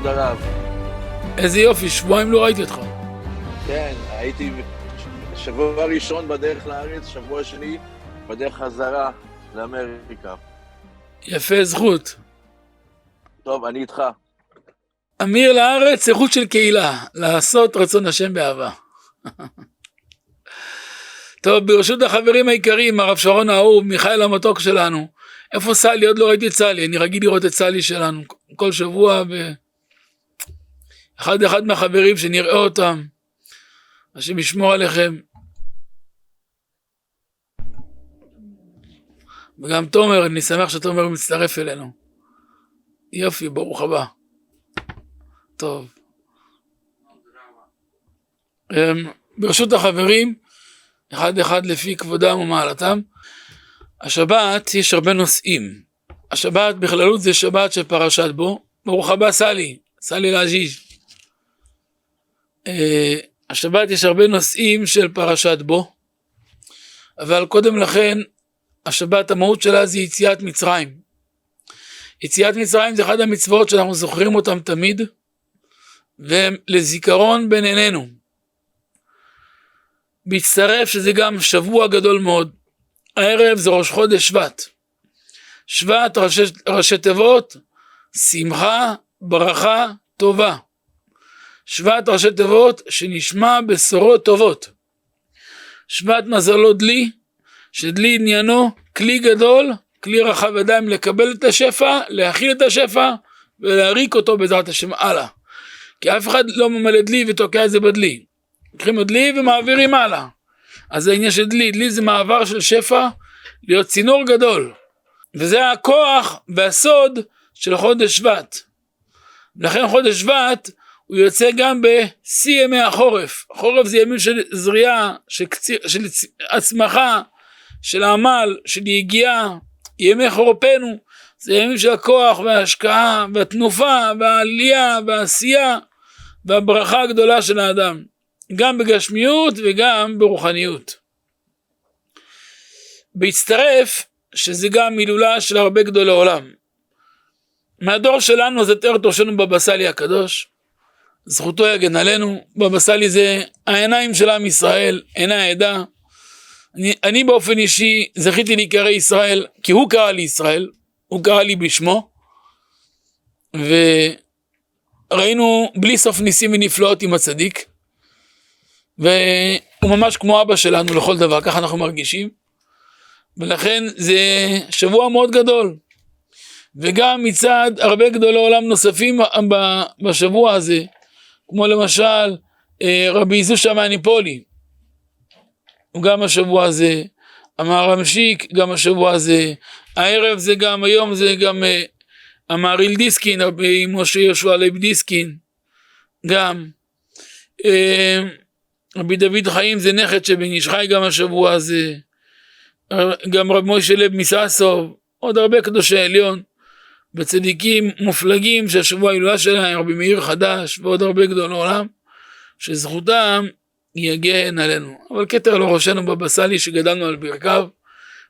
כבוד הרב. איזה יופי, שבועיים לא ראיתי אותך. כן, הייתי שבוע ראשון בדרך לארץ, שבוע שני בדרך חזרה לאמריקה. יפה, זכות. טוב, אני איתך. אמיר לארץ, איכות של קהילה, לעשות רצון השם באהבה. טוב, ברשות החברים העיקריים, הרב שרון האהוב, מיכאל המתוק שלנו. איפה סלי? עוד לא ראיתי את סלי, אני רגיל לראות את סלי שלנו כל שבוע אחד מהחברים שנראה אותם. השם ישמור עליכם. וגם תומר, אני שמח שתומר מצטרף אלינו. יופי, ברוך הבא. טוב. ברשות החברים, אחד לפי כבודם ומעלתם, השבת יש הרבה נושאים. השבת בכללות זה שבת של פרשת בו. ברוך הבא סלי לאז'יז'. השבת יש הרבה נושאים של פרשת בו, אבל קודם לכן, השבת המהות שלה זה יציאת מצרים. יציאת מצרים זה אחד המצוות שאנחנו זוכרים אותם תמיד, ולזיכרון בין עינינו. בהצטרף שזה גם שבוע גדול מאוד. הערב זה ראש חודש שבט. שבט ראשי תיבות, שמחה, ברכה, טובה. שבט ראשי תיבות שנשמע בשורות טובות. שבט מזלו דלי, שדלי עניינו כלי גדול, כלי רחב ידיים לקבל את השפע, להכיל את השפע ולהריק אותו בעזרת השם הלאה. כי אף אחד לא ממלא דלי ותוקע את זה בדלי. לוקחים את דלי ומעבירים הלאה. אז העניין של דלי זה מעבר של שפע להיות צינור גדול. וזה הכוח והסוד של חודש שבט. לכן חודש שבט הוא יוצא גם בשיא ימי החורף. החורף זה ימים של זריעה, של הצמחה, של עמל, של יגיעה. ימי חורפנו זה ימים של הכוח וההשקעה והתנופה והעלייה והעשייה והברכה הגדולה של האדם. גם בגשמיות וגם ברוחניות. בהצטרף שזה גם מילולה של הרבה גדולי עולם. מהדור שלנו זה תאר תורשנו בבא סאלי הקדוש. זכותו יגן עלינו. בבא סאלי זה העיניים של עם ישראל, עיני העדה. אני באופן אישי זכיתי להיקרא ישראל, כי הוא קרא לי ישראל, הוא קרא לי בשמו, וראינו בלי סוף ניסים ונפלאות עם הצדיק, והוא ממש כמו אבא שלנו לכל דבר, ככה אנחנו מרגישים, ולכן זה שבוע מאוד גדול, וגם מצד הרבה גדולי עולם נוספים בשבוע הזה, כמו למשל רבי זושה מהניפולי, גם השבוע הזה, המהר"משיק גם השבוע הזה, הערב זה גם, היום זה גם המהריל דיסקין, רבי משה יהושע לייב דיסקין, גם רבי דוד חיים זה נכד שבן איש חי גם השבוע הזה, גם רבי משה לייב מסעסוב, עוד הרבה קדושי עליון, וצדיקים מופלגים שהשבוע ההילולה שלהם, רבי מאיר חדש, ועוד הרבה גדולי עולם, שזכותם יגן עלינו. אבל כתר לראשנו בבא סאלי שגדלנו על ברכיו,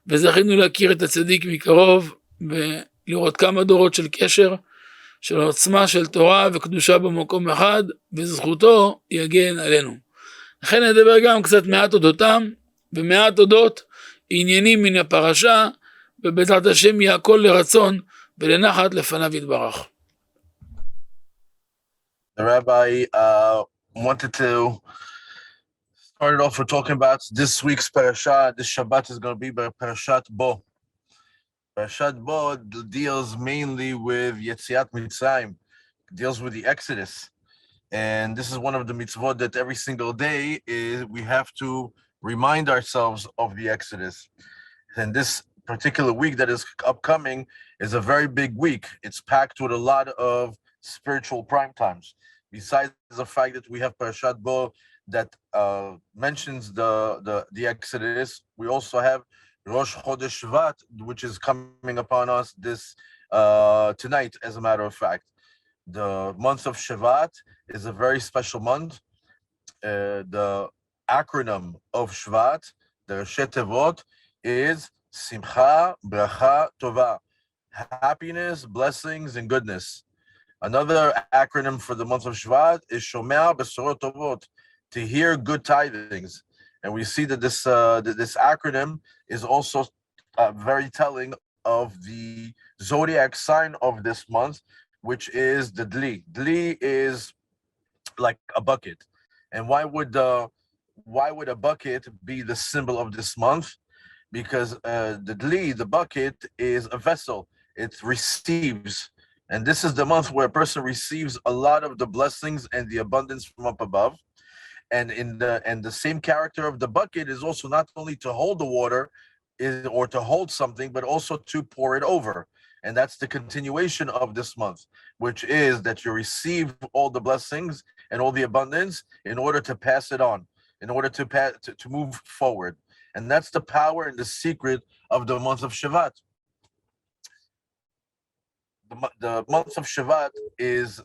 וזכינו להכיר את הצדיק מקרוב, ולראות כמה דורות של קשר, של עוצמה של תורה וקדושה במקום אחד, וזכותו יגן עלינו. לכן נדבר גם קצת מעט אודותם, ומעט אודות עניינים מן הפרשה, ובעזרת השם יהיה הכל לרצון ולנחת לפניו יתברך. The Rabbi wanted to start off with talking about this week's parasha. This Shabbat is going to be by Parashat Bo. Parashat Bo deals mainly with Yetziat Mitzrayim, deals with the Exodus. And this is one of the mitzvot that every single day is we have to remind ourselves of the Exodus. And this particular week that is upcoming is a very big week. It's packed with a lot of spiritual prime times. Besides the fact that we have Parashat Bo that mentions the Exodus, we also have Rosh Chodesh Shvat, which is coming upon us this tonight, as a matter of fact. The month of Shvat is a very special month. The acronym of Shvat, the Rashi Tevot, is Simcha, Bracha, Tova. Happiness, blessings, and goodness. Another acronym for the month of Shvat is Shomea Besorot Tovot, to hear good tidings. And we see that this acronym is also very telling of the zodiac sign of this month, which is the Dli. Dli is like a bucket. And why would a bucket be the symbol of this month? Because the Dli, the bucket, is a vessel. It receives. And this is the month where a person receives a lot of the blessings and the abundance from up above. And the same character of the bucket is also not only to hold the water or to hold something, but also to pour it over. And that's the continuation of this month, which is that you receive all the blessings and all the abundance in order to pass it on, in order to move forward. And that's the power and the secret of the month of Shvat. The month of Shvat is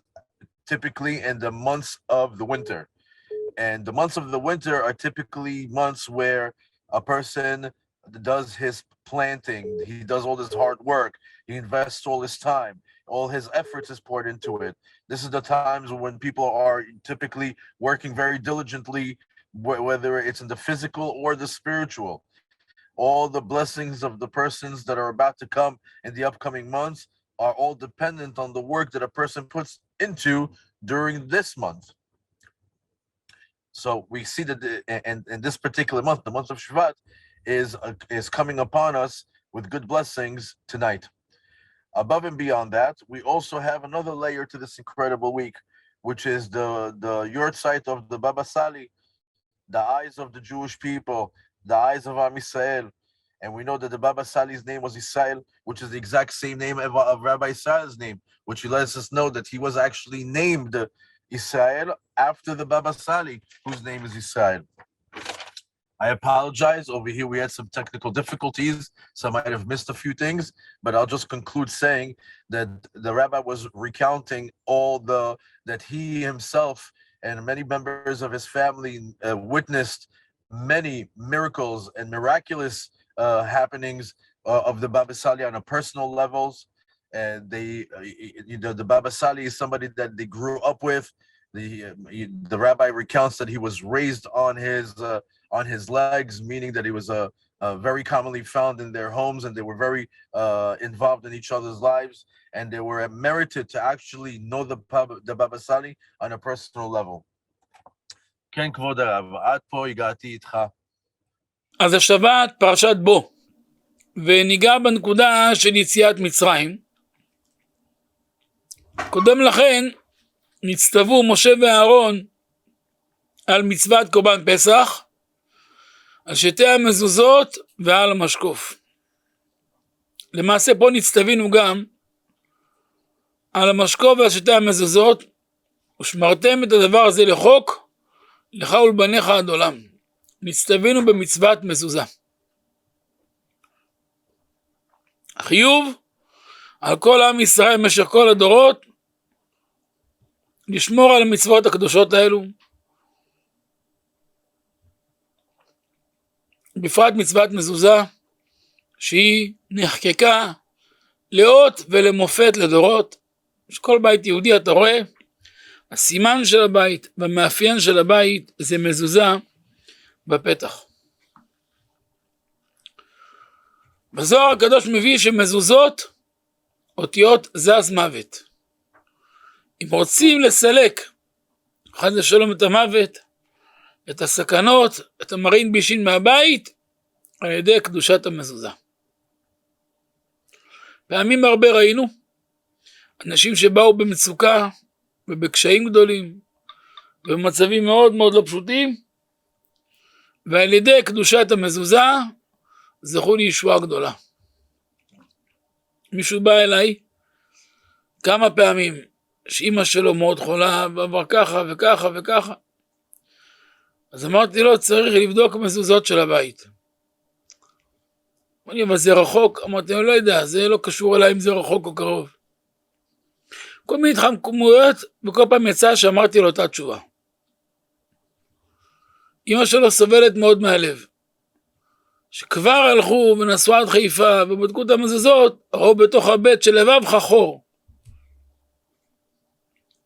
typically in the months of the winter. And the months of the winter are typically months where a person does his planting, he does all this hard work, he invests all his time, all his efforts is poured into it. This is the times when people are typically working very diligently, whether it's in the physical or the spiritual. All the blessings of the persons that are about to come in the upcoming months are all dependent on the work that a person puts into during this month. So we see that in this particular month, the month of Shvat, is coming upon us with good blessings tonight. Above and beyond that, we also have another layer to this incredible week, which is the yahrzeit of the Baba Sali, the eyes of the Jewish people, the eyes of 𝐻𝐸𝐵. And we know that the Baba Sali's name was Israel, which is the exact same name of Rabbi Israel's name, which lets us know that he was actually named Israel after the Baba Sali, whose name is Israel. I apologize. Over here we had some technical difficulties, so I might have missed a few things, but I'll just conclude saying that the rabbi was recounting that he himself and many members of his family witnessed many miracles and miraculous happenings of the Baba Sali on a personal levels. And the Baba Sali is somebody that they grew up with. The rabbi recounts that he was raised on his legs, meaning that he was very commonly found in their homes, and they were very involved in each other's lives, and they were merited to actually know the Baba Sali on a personal level. כן, כבוד הרב, עד פה הגעתי איתך. אז השבת פרשת בו, וניגע בנקודה של יציאת מצרים. קודם לכן נצטוו משה ואהרון על מצוות קורבן פסח, על שתי המזוזות ועל המשקוף. למעשה פה נצטווינו גם על המשקוף ועל שתי המזוזות, ושמרתם את הדבר הזה לחוק, לך ולבניך עד עולם. נצטווינו במצוות מזוזה. חיוב על כל עם ישראל במשך כל הדורות לשמור על המצוות הקדושות האלו, בפרט מצוות מזוזה, שהיא נחקקה לאות ולמופת לדורות. שכל בית יהודי אתה רואה, הסימן של הבית והמאפיין של הבית זה מזוזה בפתח. בזוהר הקדוש מביא שמזוזות אותיות זז מוות. אם רוצים לסלק חס ושלום את המוות, את הסכנות, את המרעין בישין מהבית, על ידי קדושת המזוזה. פעמים הרבה ראינו אנשים שבאו במצוקה ובקשיים גדולים ובמצבים מאוד מאוד לא פשוטים, ועל ידי קדושת המזוזה זכו לישועה גדולה. מישהו בא אליי כמה פעמים שאמא שלו מאוד חולה ועבר ככה וככה וככה, אז אמרתי לו, צריך לבדוק מזוזות של הבית. אמרתי, אבל זה רחוק? אמרתי לו, לא יודע, זה לא קשור אליי אם זה רחוק או קרוב. כל מיני התחמקויות, וכל פעם יצא שאמרתי לו אותה תשובה. אמא שלו סובלת מאוד מהלב. שכבר הלכו ונסעו עד חיפה ובדקו את המזוזות, ראו בתוך הבית שלבב חור.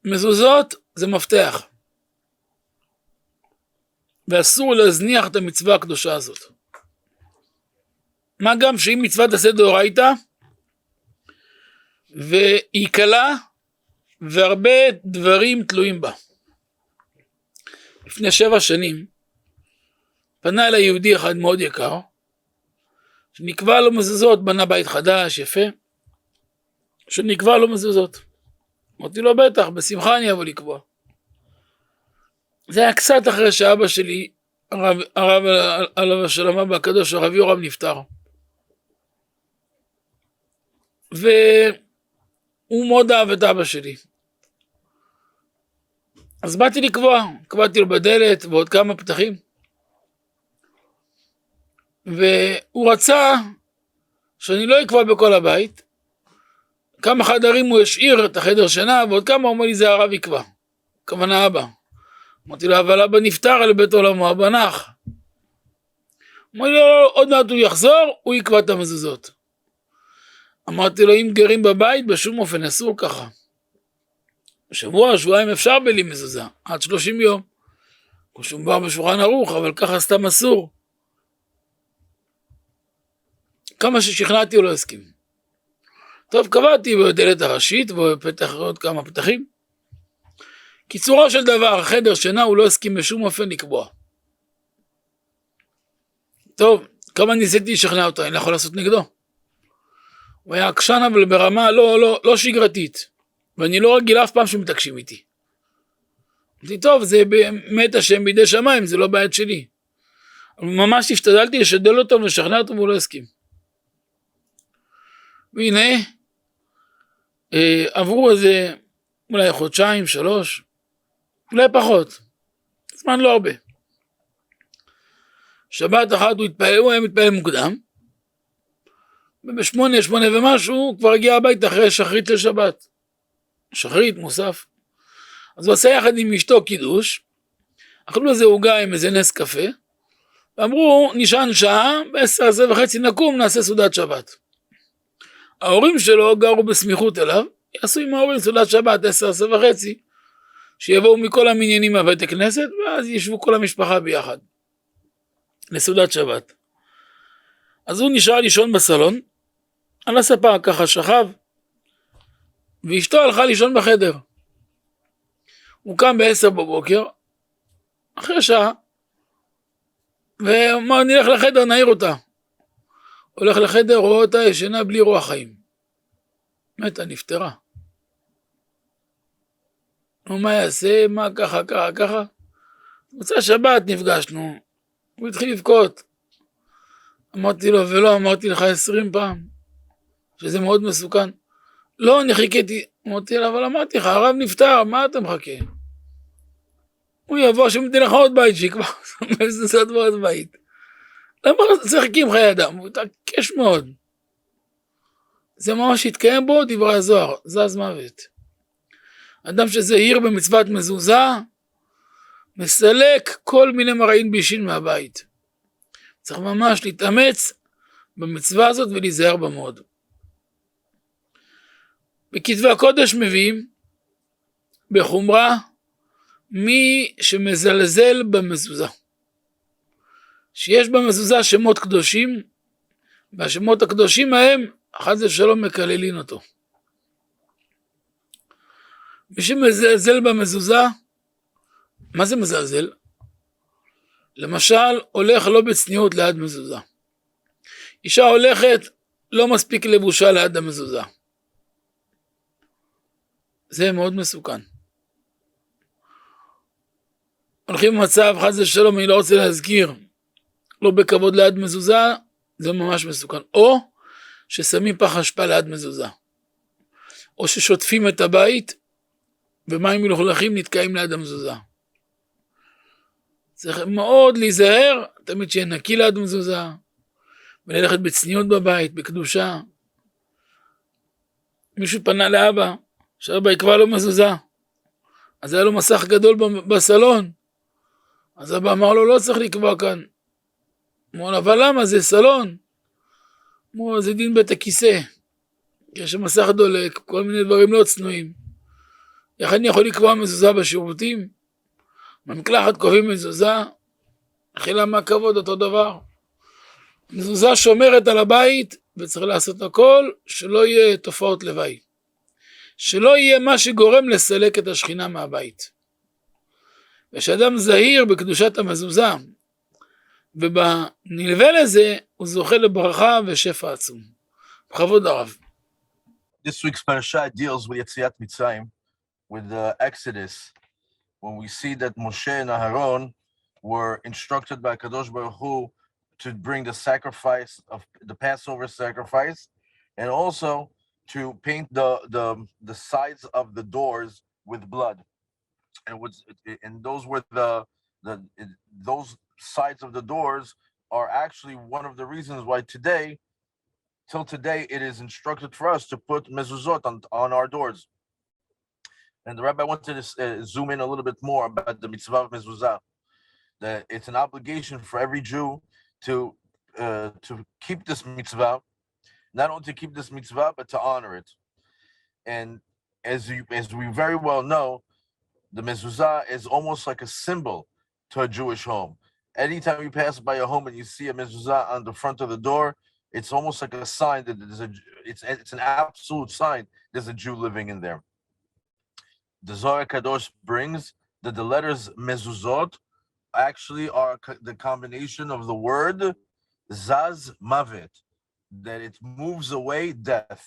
מזוזות זה מפתח. ואסור להזניח את המצווה הקדושה הזאת. מה גם שהיא מצוות עשה דאורייתא, והיא קלה, והרבה דברים תלויים בה. לפני 7 שנים, פנה אליי יהודי אחד מאוד יקר, שנקבע לו מזוזות, בנה בית חדש, יפה, שנקבע לו מזוזות. אמרתי לו, בטח, בשמחה אני אבוא לקבוע. זה היה קצת אחרי שאבא שלי, הרב עליו השלום אבא הקדוש, הרב יורם נפטר. והוא מאוד אהב את אבא שלי. אז באתי לקבוע, קבעתי לו בדלת ועוד כמה פתחים. והוא רצה שאני לא אקבע בכל הבית. כמה חדרים הוא השאיר את החדר שינה, ועוד כמה הוא אומר לי זה הרב יקבע. כוונה אבא. אמרתי לו, אבל אבא נפטר על בית עולמו, אבא נח. אמר לי, לא, עוד מעט הוא יחזור, הוא יקבע את המזוזות. אמרתי לו, אם גרים בבית, בשום אופן אסור ככה. שבוע, שבועיים אפשר בלי מזוזה, עד 30 יום. כמו שהוא בא בשולחן ערוך, אבל ככה סתם אסור. כמה ששכנעתי הוא לא הסכים. טוב, קבעתי בדלת הראשית, ובפתח עוד כמה פתחים. קיצורו של דבר, החדר שינה הוא לא הסכים בשום אופן לקבוע. טוב, כמה ניסיתי לשכנע אותו, אני לא יכול לעשות נגדו. הוא היה עקשן אבל ברמה לא שגרתית. ואני לא רגיל אף פעם שמתעקשים איתי. אמרתי, טוב, זה באמת השם בידי שמיים, זה לא בעיה שלי. אבל ממש השתדלתי לשדל אותו ולשכנע אותו והוא לא הסכים. והנה, עברו איזה אולי חודשיים, 3, אולי פחות. זמן לא הרבה. שבת אחת הוא היה מתפעל מוקדם, וב8 ומשהו הוא כבר הגיע הביתה אחרי שחרית של שבת. שחרית, מוסף. אז הוא עשה יחד עם אשתו קידוש, אכלו איזה עוגה עם איזה נס קפה, ואמרו, נשען שעה, ב10:30 נקום, נעשה סעודת שבת. ההורים שלו גרו בסמיכות אליו, יעשו עם ההורים סעודת שבת 10:30, שיבואו מכל המניינים מהבית הכנסת, ואז ישבו כל המשפחה ביחד, לסעודת שבת. אז הוא נשאר לישון בסלון, על הספה ככה שכב, ואשתו הלכה לישון בחדר. הוא קם ב10 בבוקר, אחרי שעה, ואמר נלך לחדר נעיר אותה. הולך לחדר, רואה אותה ישנה בלי רוח חיים. מתה, נפטרה. מה יעשה, מה ככה. מוצא שבת נפגשנו, הוא התחיל לבכות. אמרתי לו, ולא אמרתי לך 20 פעם, שזה מאוד מסוכן. לא, אני חיכיתי. אמרתי לה, אבל אמרתי לך, הרב נפטר, מה אתה מחכה? הוא יבוא שמתי לך עוד בית, שיקבע, זה עוד עוד בית. למה צחקים חיי אדם? הוא תעקש מאוד. זה ממש התקיים בו דברי הזוהר, זז מוות. אדם שזהיר במצוות מזוזה, מסלק כל מיני מרעין בישין מהבית. צריך ממש להתאמץ במצווה הזאת ולהיזהר בה מאוד. בכתבי הקודש מביאים בחומרה מי שמזלזל במזוזה. שיש במזוזה שמות קדושים, והשמות הקדושים ההם חס ושלום מקללין אותו. מי שמזלזל במזוזה, מה זה מזלזל? למשל, הולך לא בצניעות ליד מזוזה. אישה הולכת, לא מספיק לבושה ליד המזוזה. זה מאוד מסוכן. הולכים במצב, חס ושלום, אני לא רוצה להזכיר, לא בכבוד ליד מזוזה, זה ממש מסוכן. או ששמים פח אשפה ליד מזוזה. או ששוטפים את הבית, ומים מלוכלכים נתקעים ליד המזוזה. צריך מאוד להיזהר, תמיד שיהיה נקי ליד מזוזה, וללכת בצניעות בבית, בקדושה. מישהו פנה לאבא, שאבא יקבע לו מזוזה. אז היה לו מסך גדול בסלון. אז אבא אמר לו, לא צריך לקבוע כאן. אמר לו, אבל למה? זה סלון. אמרו, זה דין בית הכיסא. יש שם מסך דולק, כל מיני דברים לא צנועים. איך אני יכול לקבוע מזוזה בשירותים? במקלחת קובעים מזוזה, חילה מהכבוד אותו דבר. מזוזה שומרת על הבית, וצריך לעשות הכל שלא יהיה תופעות לוואי. שלא יהיה מה שגורם לסלק את השכינה מהבית. ושאדם זהיר בקדושת המזוזה, ובנלווה לזה, הוא זוכה לברכה ושפע עצום. בכבוד הרב. This week's parasha deals with Yetziat Mitzrayim, with the Exodus, when we see that Moshe and Aharon were instructed by Kadosh Baruch Hu to bring the sacrifice of the Passover sacrifice, and also to paint the sides of the doors with blood. And those were those sides of the doors are actually one of the reasons why till today, it is instructed for us to put mezuzot on our doors. And the Rabbi wanted to zoom in a little bit more about the mitzvah of mezuzah. That it's an obligation for every Jew to keep this mitzvah, not only to keep this mitzvah, but to honor it. And as we very well know, the mezuzah is almost like a symbol to a Jewish home. Anytime you pass by a home and you see a mezuzah on the front of the door, it's almost like a sign that it's an absolute sign there's a Jew living in there. The Zohar Kadosh brings that the letters mezuzot actually are the combination of the word zaz mavet, that it moves away death,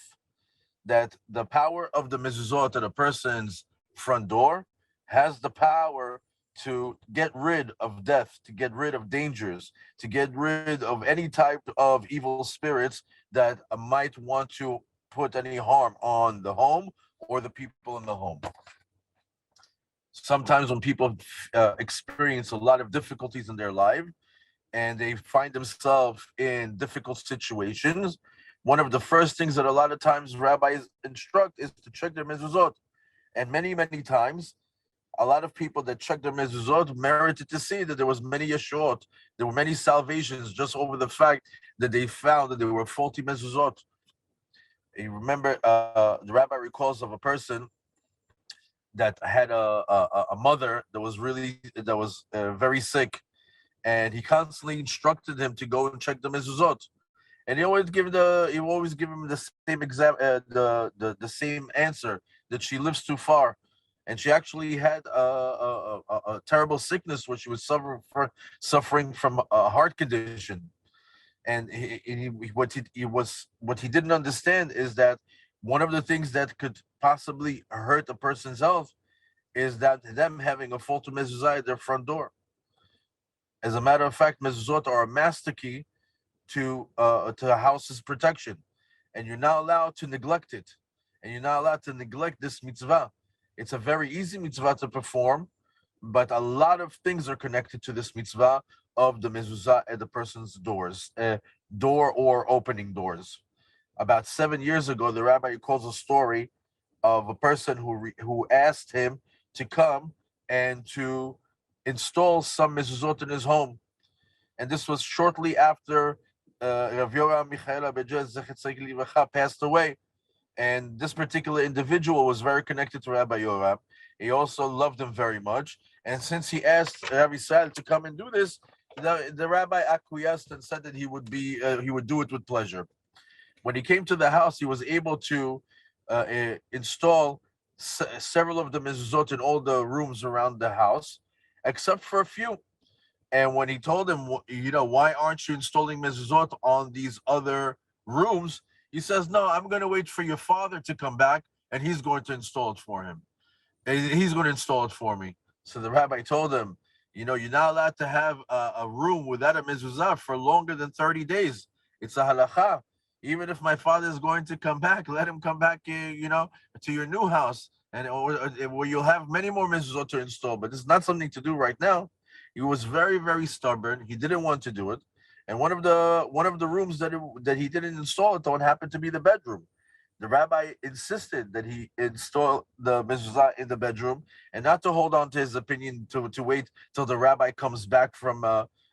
that the power of the mezuzot at a person's front door has the power to get rid of death, to get rid of dangers, to get rid of any type of evil spirits that might want to put any harm on the home or the people in the home. Sometimes when people experience a lot of difficulties in their life and they find themselves in difficult situations, one of the first things that a lot of times rabbis instruct is to check their mezuzot. And many, many times, a lot of people that checked their mezuzot merited to see that there was many yeshut, there were many salvations just over the fact that they found that there were faulty mezuzot. You remember, the rabbi recalls of a person that had a mother that was very sick, and he constantly instructed him to go and check the mezuzot. And he always give him the same the same answer, that she lives too far. And she actually had a terrible sickness where she was suffering from a heart condition. And what he didn't understand is that one of the things that could possibly hurt a person's health is that them having a faulty mezuzah at their front door. As a matter of fact, mezuzot are a master key to a house's protection, and you're not allowed to neglect it, and you're not allowed to neglect this mitzvah. It's a very easy mitzvah to perform, but a lot of things are connected to this mitzvah of the mezuzah at the person's doors, door or opening doors. About 7 years ago, the rabbi recalls a story of a person who asked him to come and to install some mezuzot in his home. And this was shortly after 𝐷 𝐷𝐚𝐺 passed away. And this particular individual was very connected to Rabbi Yoram. He also loved him very much. And since he asked Rabbi Israel to come and do this, the rabbi acquiesced and said that he would do it with pleasure. When he came to the house, he was able to install several of the mezuzot in all the rooms around the house, except for a few. And when he told him, why aren't you installing mezuzot on these other rooms? He says, no, I'm going to wait for your father to come back, and he's going to install it for him. He's going to install it for me. So the rabbi told him, you're not allowed to have a room without a mezuzah for longer than 30 days. It's a halakha. Even if my father is going to come back, let him come back, to your new house, and where you'll have many more mezuzot to install. But it's not something to do right now. He was very, very stubborn. He didn't want to do it. And one of the rooms that he didn't install it on happened to be the bedroom. The rabbi insisted that he install the mezuzah in the bedroom, and not to hold on to his opinion to wait till the rabbi comes back from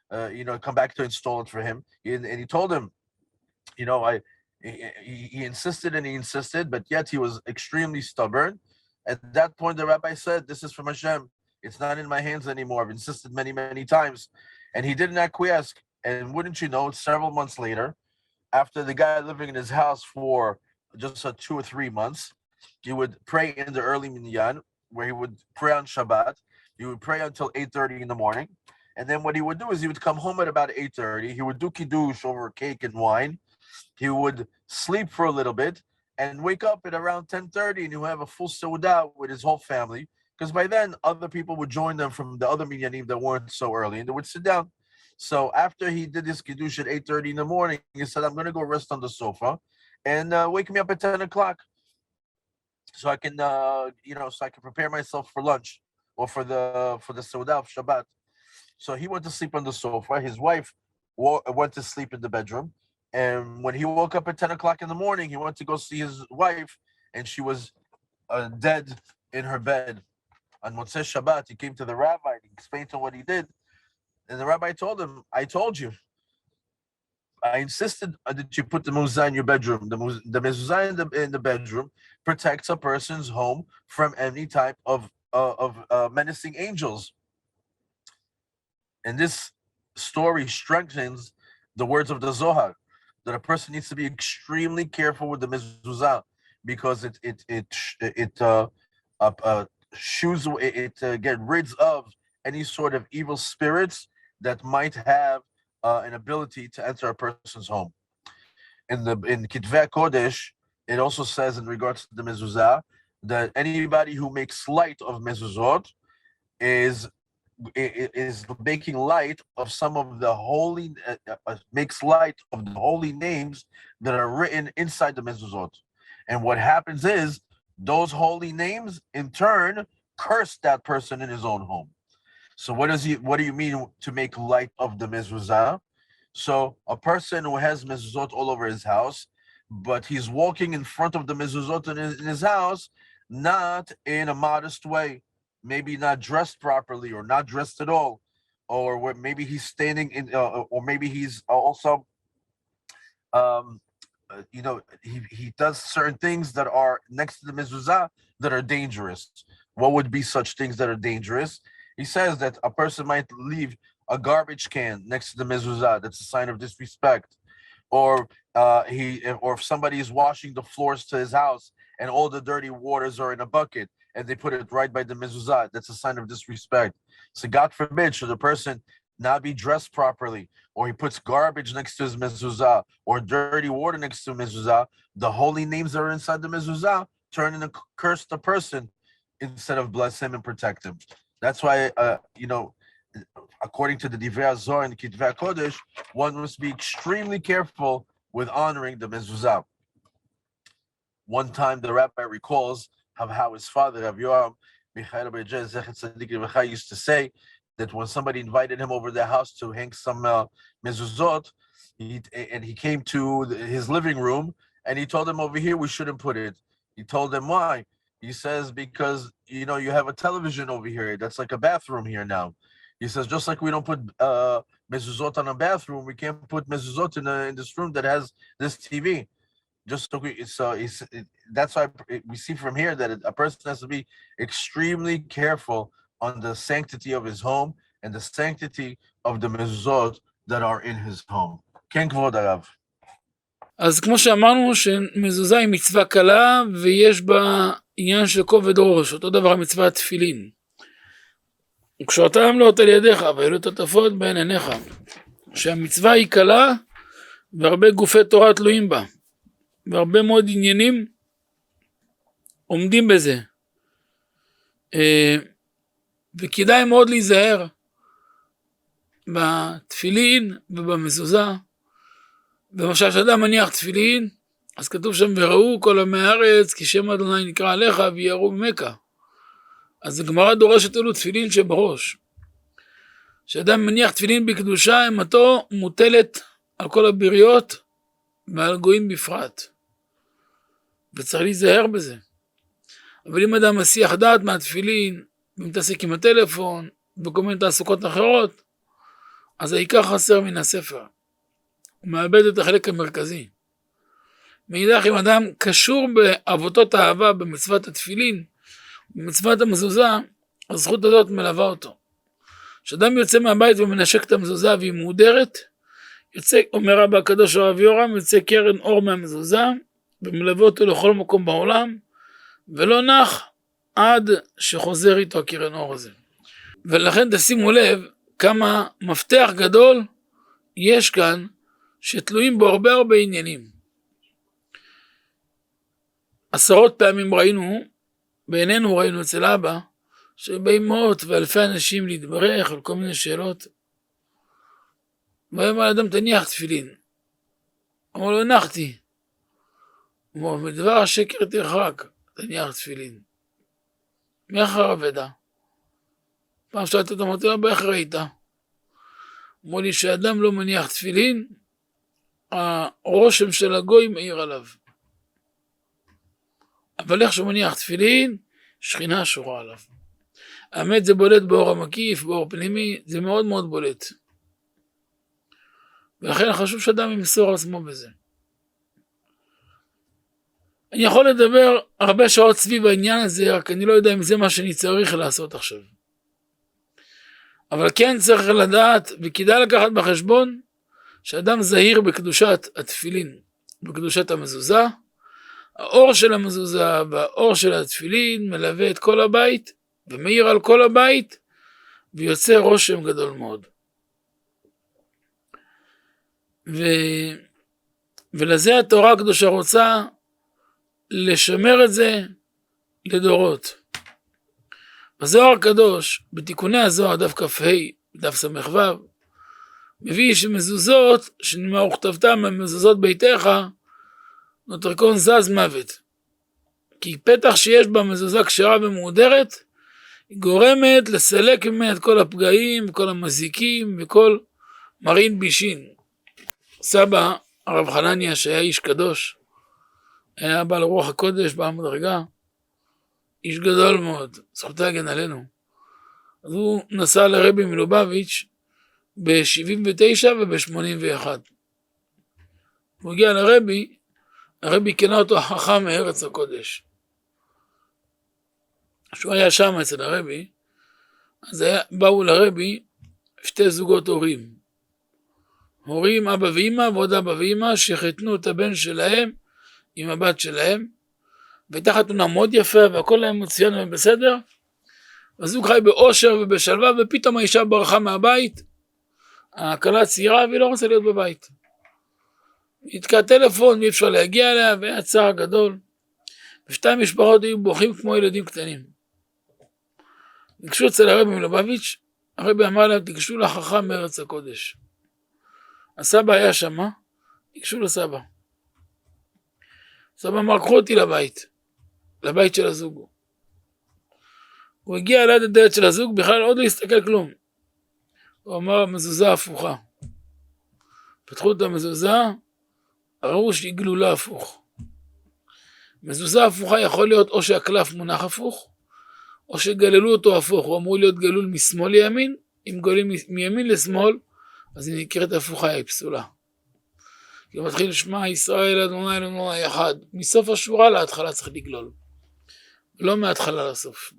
come back to install it for him. And he told him, he insisted and he insisted, but yet he was extremely stubborn. At that point, the rabbi said, "This is from Hashem. It's not in my hands anymore. I've insisted many, many times." And he didn't acquiesce. And wouldn't you know, several months later, after the guy living in his house for just 2 or 3 months, he would pray in the early minyan, where he would pray on Shabbat. He would pray until 8:30 in the morning. And then what he would do is he would come home at about 8:30. He would do kiddush over cake and wine. He would sleep for a little bit and wake up at around 10:30, and he would have a full seudah with his whole family. Because by then, other people would join them from the other minyanim that weren't so early, and they would sit down. So after he did his kiddush at 8:30 in the morning, he said, "I'm going to go rest on the sofa and wake me up at 10 o'clock so I can, so I can prepare myself for lunch or for the seudah of Shabbat." So he went to sleep on the sofa. His wife went to sleep in the bedroom. And when he woke up at 10 o'clock in the morning, he went to go see his wife, and she was dead in her bed. On Motzei Shabbat, he came to the rabbi and he explained to him what he did. And the rabbi told him, "I told you. I insisted that you put the mezuzah in your bedroom. The mezuzah in the bedroom protects a person's home from any type of menacing angels." And this story strengthens the words of the Zohar, that a person needs to be extremely careful with the mezuzah, because it get rid of any sort of evil spirits that might have an ability to enter a person's home. In Kitvei Kodesh, it also says in regards to the mezuzah that anybody who makes light of mezuzot is making light of some of the holy, makes light of the holy names that are written inside the mezuzot. And what happens is those holy names in turn curse that person in his own home. So what do you mean to make light of the mezuzah? So a person who has mezuzot all over his house, but he's walking in front of the mezuzot in his house, not in a modest way, maybe not dressed properly or not dressed at all, or where maybe he's standing in, or maybe he's also, he does certain things that are next to the mezuzah that are dangerous. What would be such things that are dangerous? He says that a person might leave a garbage can next to the mezuzah. That's a sign of disrespect. Or if somebody is washing the floors to his house and all the dirty waters are in a bucket and they put it right by the mezuzah, that's a sign of disrespect. So God forbid, should the person not be dressed properly, or he puts garbage next to his mezuzah, or dirty water next to mezuzah, the holy names that are inside the mezuzah turn and curse the person instead of bless him and protect him. That's why, according to the Divrei Zohar and Kitvei Kodesh, one must be extremely careful with honoring the mezuzah. One time, the rabbi recalls how his father, 𝐷𝐴𝐢𝐿 used to say that when somebody invited him over their house to hang some mezuzot, he came to his living room, and he told them, "Over here, we shouldn't put it." He told them why. He says, "Because, you have a television over here. That's like a bathroom here now." He says, "Just like we don't put mezuzot on a bathroom, we can't put mezuzot in this room that has this TV." That's why we see from here that a person has to be extremely careful on the sanctity of his home and the sanctity of the mezuzot that are in his home. כן, כבוד הרב. אז כמו שאמרנו שמזוזה היא מצווה קלה ויש בה עניין של כובד ראש, אותו דבר מצווה התפילין. וקשרתם לאות על ידיך והיו תטפות בין עיניך, שהמצווה היא קלה והרבה גופי תורה תלויים בה, והרבה מאוד עניינים עומדים בזה. וכדאי מאוד להיזהר בתפילין ובמזוזה. למשל, שאדם מניח תפילין, אז כתוב שם, וראו כל עמי הארץ, כי שם אדוני נקרא עליך, ויראו ממך. אז הגמרא דורשת אלו תפילין שבראש. שאדם מניח תפילין בקדושה, אמתו מוטלת על כל הבריות, ועל גויים בפרט. וצריך להיזהר בזה. אבל אם אדם מסיח דעת מהתפילין, ומתעסק עם הטלפון, וכל מיני תעסוקות אחרות, אז העיקר חסר מן הספר. הוא מאבד את החלק המרכזי. מאידך, אם אדם קשור בעבותות האהבה במצוות התפילין, במצוות המזוזה, הזכות הזאת מלווה אותו. כשאדם יוצא מהבית ומנשק את המזוזה והיא מהודרת, יוצא, אומר רבי הקדוש הרב יורם, יוצא קרן אור מהמזוזה, ומלווה אותו לכל מקום בעולם, ולא נח עד שחוזר איתו הקרן אור הזה. ולכן תשימו לב כמה מפתח גדול יש כאן, שתלויים בו הרבה עניינים. עשרות פעמים בעינינו ראינו אצל אבא, שבאים מאות ואלפי אנשים להתברך על כל מיני שאלות. ואומר לאדם תניח תפילין. אמר לו הנחתי. אמר בדבר השקר תרחק, תניח תפילין. מי אחר אבדה? פעם שאלתי אותו, אמרתי לו, איך ראית? אמר לי שאדם לא מניח תפילין, הרושם של הגוי מאיר עליו. אבל איך שהוא מניח תפילין, שכינה שורה עליו. האמת זה בולט באור המקיף, באור פנימי, זה מאוד מאוד בולט. ולכן חשוב שאדם ימסור עצמו בזה. אני יכול לדבר הרבה שעות סביב העניין הזה, רק אני לא יודע אם זה מה שאני צריך לעשות עכשיו. אבל כן צריך לדעת, וכדאי לקחת בחשבון, שאדם זהיר בקדושת התפילין, בקדושת המזוזה, האור של המזוזה והאור של התפילין מלווה את כל הבית, ומאיר על כל הבית, ויוצא רושם גדול מאוד. ולזה התורה הקדושה רוצה לשמר את זה לדורות. בזוהר הקדוש, בתיקוני הזוהר, דף כ"ה, דף ס"ו, מביא שמזוזות, שנאמר וכתבתם במזוזות ביתך, נותרקון זז מוות. כי פתח שיש בה מזוזה כשרה ומהודרת, היא גורמת לסלק ממנה את כל הפגעים, כל המזיקים וכל מרעין בישין. סבא, הרב חנניה, שהיה איש קדוש, היה בעל רוח הקודש, בעל מדרגה, איש גדול מאוד, זכותה הגן עלינו. אז הוא נסע לרבי מלובביץ' ב-79 וב-81. הוא הגיע לרבי, הרבי קנה אותו החכם מארץ הקודש. כשהוא היה שם אצל הרבי, אז באו לרבי שתי זוגות הורים. הורים, אבא ואמא ועוד אבא ואמא, שחתנו את הבן שלהם עם הבת שלהם, והייתה חתונה מאוד יפה והכל להם מצוין ובסדר. הזוג חי באושר ובשלווה, ופתאום האישה ברחה מהבית, הכלה צעירה והיא לא רוצה להיות בבית. התקע טלפון ואי אפשר להגיע אליה, והיה צער גדול. ושתי משפחות היו בוכים כמו ילדים קטנים. ניגשו אצל הרבי מלובביץ', הרבי אמר להם תיגשו לחכם מארץ הקודש. הסבא היה שמה, ניגשו לסבא. סבא אמר קחו אותי לבית של הזוג. הוא הגיע ליד הדלת של הזוג, בכלל עוד לא הסתכל כלום. הוא אמר מזוזה הפוכה. פתחו את המזוזה, ראו שהיא גלולה הפוך. מזוזה הפוכה יכול להיות או שהקלף מונח הפוך, או שגללו אותו הפוך. הוא אמור להיות גלול משמאל לימין, אם גולים מימין לשמאל, אז היא נקראת הפוכה, היא פסולה. כי הוא מתחיל שמע ישראל אדוני אלוהינו אחד. מסוף השורה להתחלה צריך לגלול. לא מההתחלה לסוף.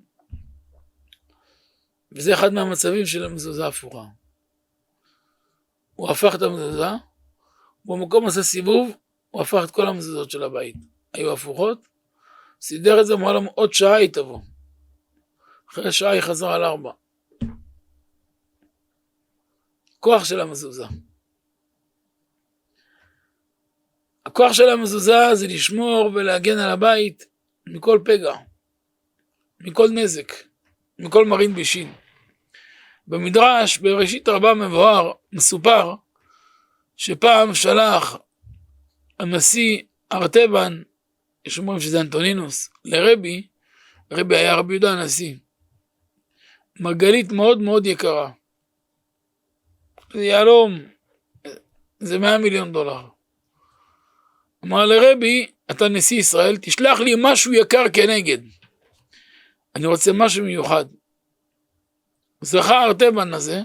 וזה אחד מהמצבים של המזוזה הפוכה. הוא הפך את המזוזה, במקום עשה סיבוב, הוא הפך את כל המזוזות של הבית. היו הפוכות, סידר את זה, אמר להם עוד שעה היא תבוא. אחרי שעה היא חזרה על 4. כוח של המזוזה. הכוח של המזוזה זה לשמור ולהגן על הבית מכל פגע, מכל נזק, מכל מרעין בישין. במדרש, בראשית רבה מבואר, מסופר, שפעם שלח הנשיא ארטבן, יש אומרים שזה אנטונינוס, לרבי, רבי היה רבי יהודה הנשיא, מרגלית מאוד מאוד יקרה. זה יהלום, זה $100 מיליון. אמר לרבי, אתה נשיא ישראל, תשלח לי משהו יקר כנגד. אני רוצה משהו מיוחד. זכה ארטבן הזה,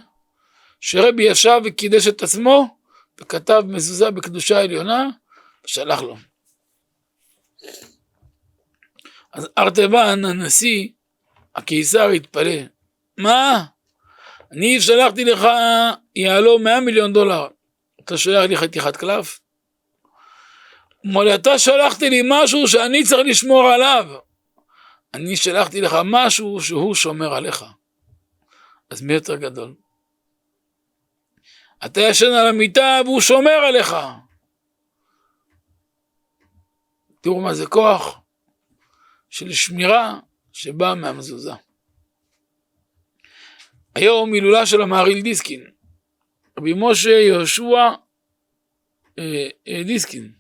שרבי ישב וקידש את עצמו, וכתב מזוזה בקדושה עליונה, ושלח לו. אז ארטבן, הנשיא, הקיסר התפלא, מה? אני שלחתי לך יהלום $100 מיליון, אתה שולח לי חתיכת קלף? מולי, אתה שלחתי לי משהו שאני צריך לשמור עליו, אני שלחתי לך משהו שהוא שומר עליך. אז מי יותר גדול? אתה ישן על המיטה והוא שומר עליך. תראו מה זה כוח של שמירה שבאה מהמזוזה. היום הילולה של המהריל דיסקין, רבי משה יהושע דיסקין,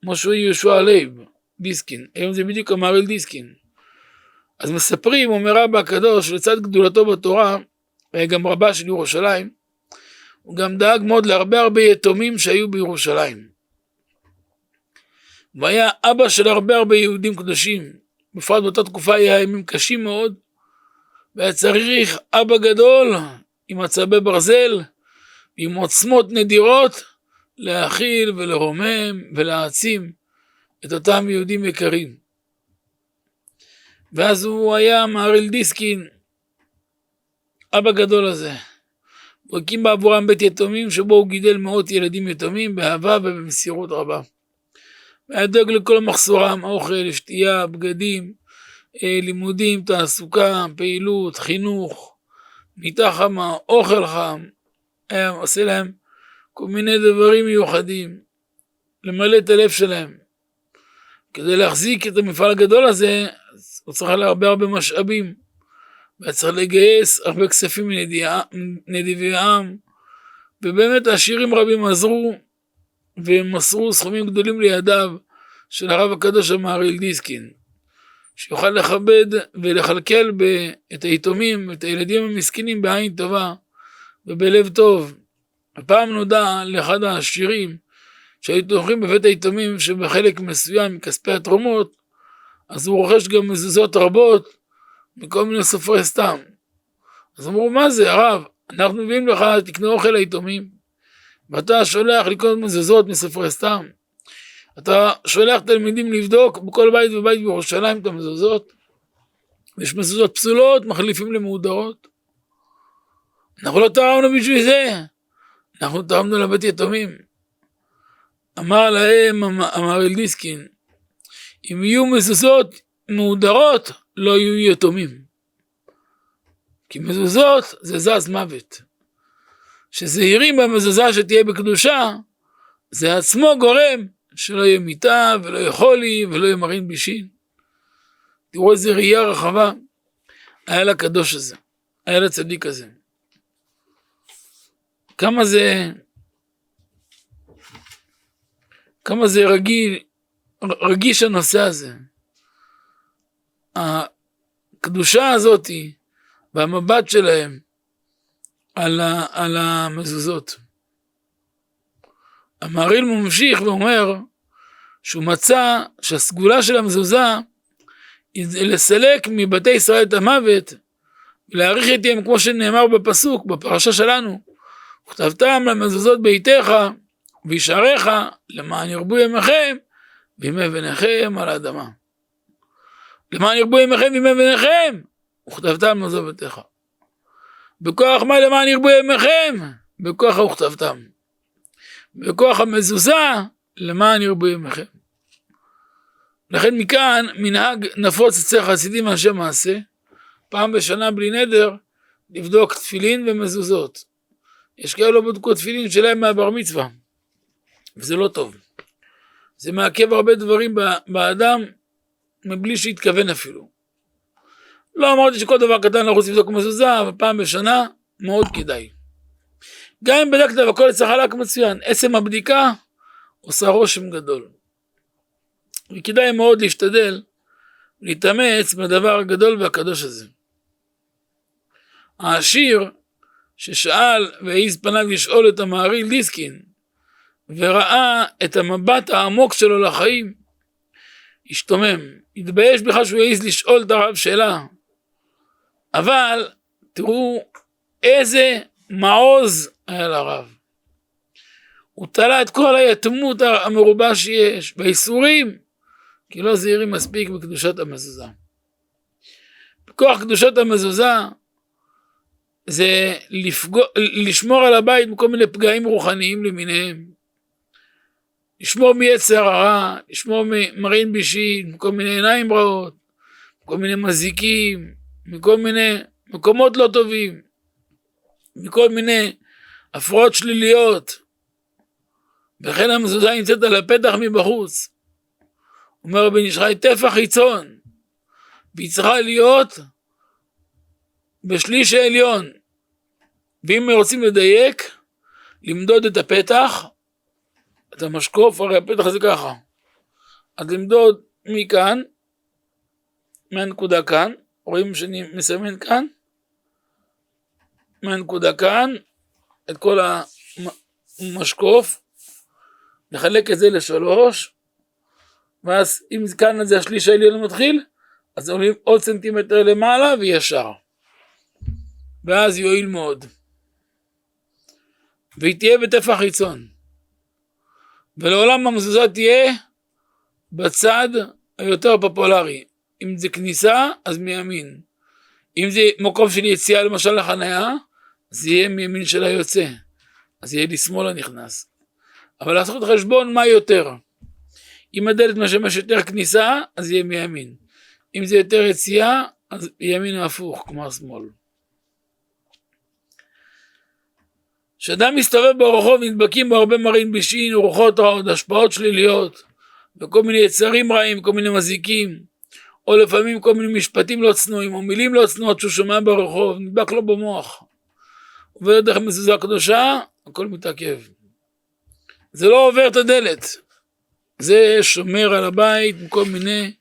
משה יהושע לייב דיסקין, היום זה בדיוק המהריל דיסקין. אז מספרים, אומר רבא הקדוש, לצד גדולתו בתורה, היה גם רבה של ירושלים, הוא גם דאג מאוד להרבה יתומים שהיו בירושלים. והיה אבא של הרבה יהודים קדושים, בפרט באותה תקופה היה ימים קשים מאוד, והיה צריך אבא גדול עם עצבי ברזל, עם עוצמות נדירות, להאכיל ולרומם ולהעצים את אותם יהודים יקרים. ואז הוא היה מהריל דיסקין, אבא גדול הזה. הוא הקים בעבורם בית יתומים, שבו הוא גידל מאות ילדים יתומים, באהבה ובמסירות רבה. והיה דואג לכל מחסורם, אוכל, שתייה, בגדים, לימודים, תעסוקה, פעילות, חינוך, מיטה חמה, אוכל חם. היה עושה להם כל מיני דברים מיוחדים, למלא את הלב שלהם. כדי להחזיק את המפעל הגדול הזה, הוא צריך הרבה משאבים, וצריך לגייס הרבה כספים מנדיבי העם, ובאמת העשירים רבים עזרו, ומסרו סכומים גדולים לידיו של הרב הקדוש המהריל דיסקין, שיוכל לכבד ולכלכל את היתומים, את הילדים המסכנים בעין טובה ובלב טוב. הפעם נודע לאחד העשירים שהיו תומכים בבית היתומים שבחלק מסוים מכספי התרומות, אז הוא רוכש גם מזוזות רבות מכל מיני סופרי סתם. אז אמרו, מה זה הרב? אנחנו מביאים לך, תקנה אוכל ליתומים, ואתה שולח לקנות מזוזות מסופרי סתם. אתה שולח תלמידים לבדוק בכל בית ובית בירושלים את המזוזות. יש מזוזות פסולות, מחליפים למהודרות. אנחנו לא תרמנו בשביל זה, אנחנו תרמנו לבית יתומים. אמר להם המהריל דיסקין, אם יהיו מזוזות מהודרות, לא יהיו יתומים. כי מזוזות זה זז מוות. שזהירים במזוזה שתהיה בקדושה, זה עצמו גורם שלא יהיה מיטה ולא יהיה חולי ולא יהיה מרין בישין. תראו איזה ראייה רחבה היה לקדוש הזה, היה לצדיק הזה. כמה זה רגיש הנושא הזה. הקדושה הזאת והמבט שלהם על המזוזות. המהריל ממשיך ואומר שהוא מצא שהסגולה של המזוזה היא לסלק מבתי ישראל את המוות ולהאריך איתם, כמו שנאמר בפסוק בפרשה שלנו, וכתבתם למזוזות ביתך וישעריך למען ירבו ימיכם וימי בניכם על האדמה. למען ירבו ימיכם וימי בניכם וכתבתם למזוזות ביתך. בכוח מה למען ירבו ימיכם? בכוח וכתבתם. בכוח המזוזה למען ירבו ימיכם. לכן מכאן מנהג נפוץ אצל חסידים אנשי מעשה, פעם בשנה בלי נדר לבדוק תפילין ומזוזות. יש כאלה לא בדקו תפילין שלהם מהבר מצווה, וזה לא טוב. זה מעכב הרבה דברים באדם מבלי שיתכוון אפילו. לא אמרתי שכל דבר קטן לא רוצים לבדוק מזוזה, אבל פעם בשנה מאוד כדאי. גם אם בדקת והכל אצלך חלק מצוין, עצם הבדיקה עושה רושם גדול. וכדאי מאוד להשתדל להתאמץ בדבר הגדול והקדוש הזה. העשיר ששאל והעיז פניו לשאול את המהריל דיסקין וראה את המבט העמוק שלו לחיים, השתומם, התבייש בכלל שהוא העיז לשאול את הרב שאלה. אבל תראו איזה מעוז היה לרב. הוא תלה את כל היתמות המרובה שיש והאיסורים, כי לא זהירים מספיק בקדושת המזוזה. כוח קדושת המזוזה זה לשמור על הבית מכל מיני פגעים רוחניים למיניהם, לשמור מיצר הרע, לשמור ממרעין בישין, מכל מיני עיניים רעות, מכל מיני מזיקים, מכל מיני מקומות לא טובים, מכל מיני הפרעות שליליות. וכן המזוזה נמצאת על הפתח מבחוץ. אומר רבי נשחי, טפח חיצון, והיא צריכה להיות בשליש העליון. ואם רוצים לדייק, למדוד את הפתח, את המשקוף, הרי הפתח זה ככה. אז למדוד מכאן, מהנקודה כאן, רואים שאני מסמן כאן, מהנקודה כאן, את כל המשקוף, נחלק את זה לשלוש, ואז אם כאן זה השליש העליון מתחיל, אז עולים עוד סנטימטר למעלה וישר. ואז יועיל מאוד. והיא תהיה בטפח חיצון. ולעולם המזוזה תהיה בצד היותר פופולרי. אם זה כניסה, אז מימין. אם זה מקום של יציאה למשל לחניה, אז יהיה מימין של היוצא. אז יהיה לשמאל הנכנס. אבל לעשות חשבון מה יותר. אם הדלת משמש יותר כניסה, אז יהיה מימין. אם זה יותר יציאה, אז ימין הפוך, כמו שמאל. כשאדם מסתובב ברחוב, נדבקים בו הרבה מרעין בישין, רוחות רעות, השפעות שליליות, וכל מיני יצרים רעים, כל מיני מזיקים, או לפעמים כל מיני משפטים לא צנועים, או מילים לא צנועות שהוא שומע ברחוב, נדבק לו במוח. עובר דרך מזוזה קדושה, הכל מתעכב. זה לא עובר את הדלת. זה שומר על הבית עם כל מיני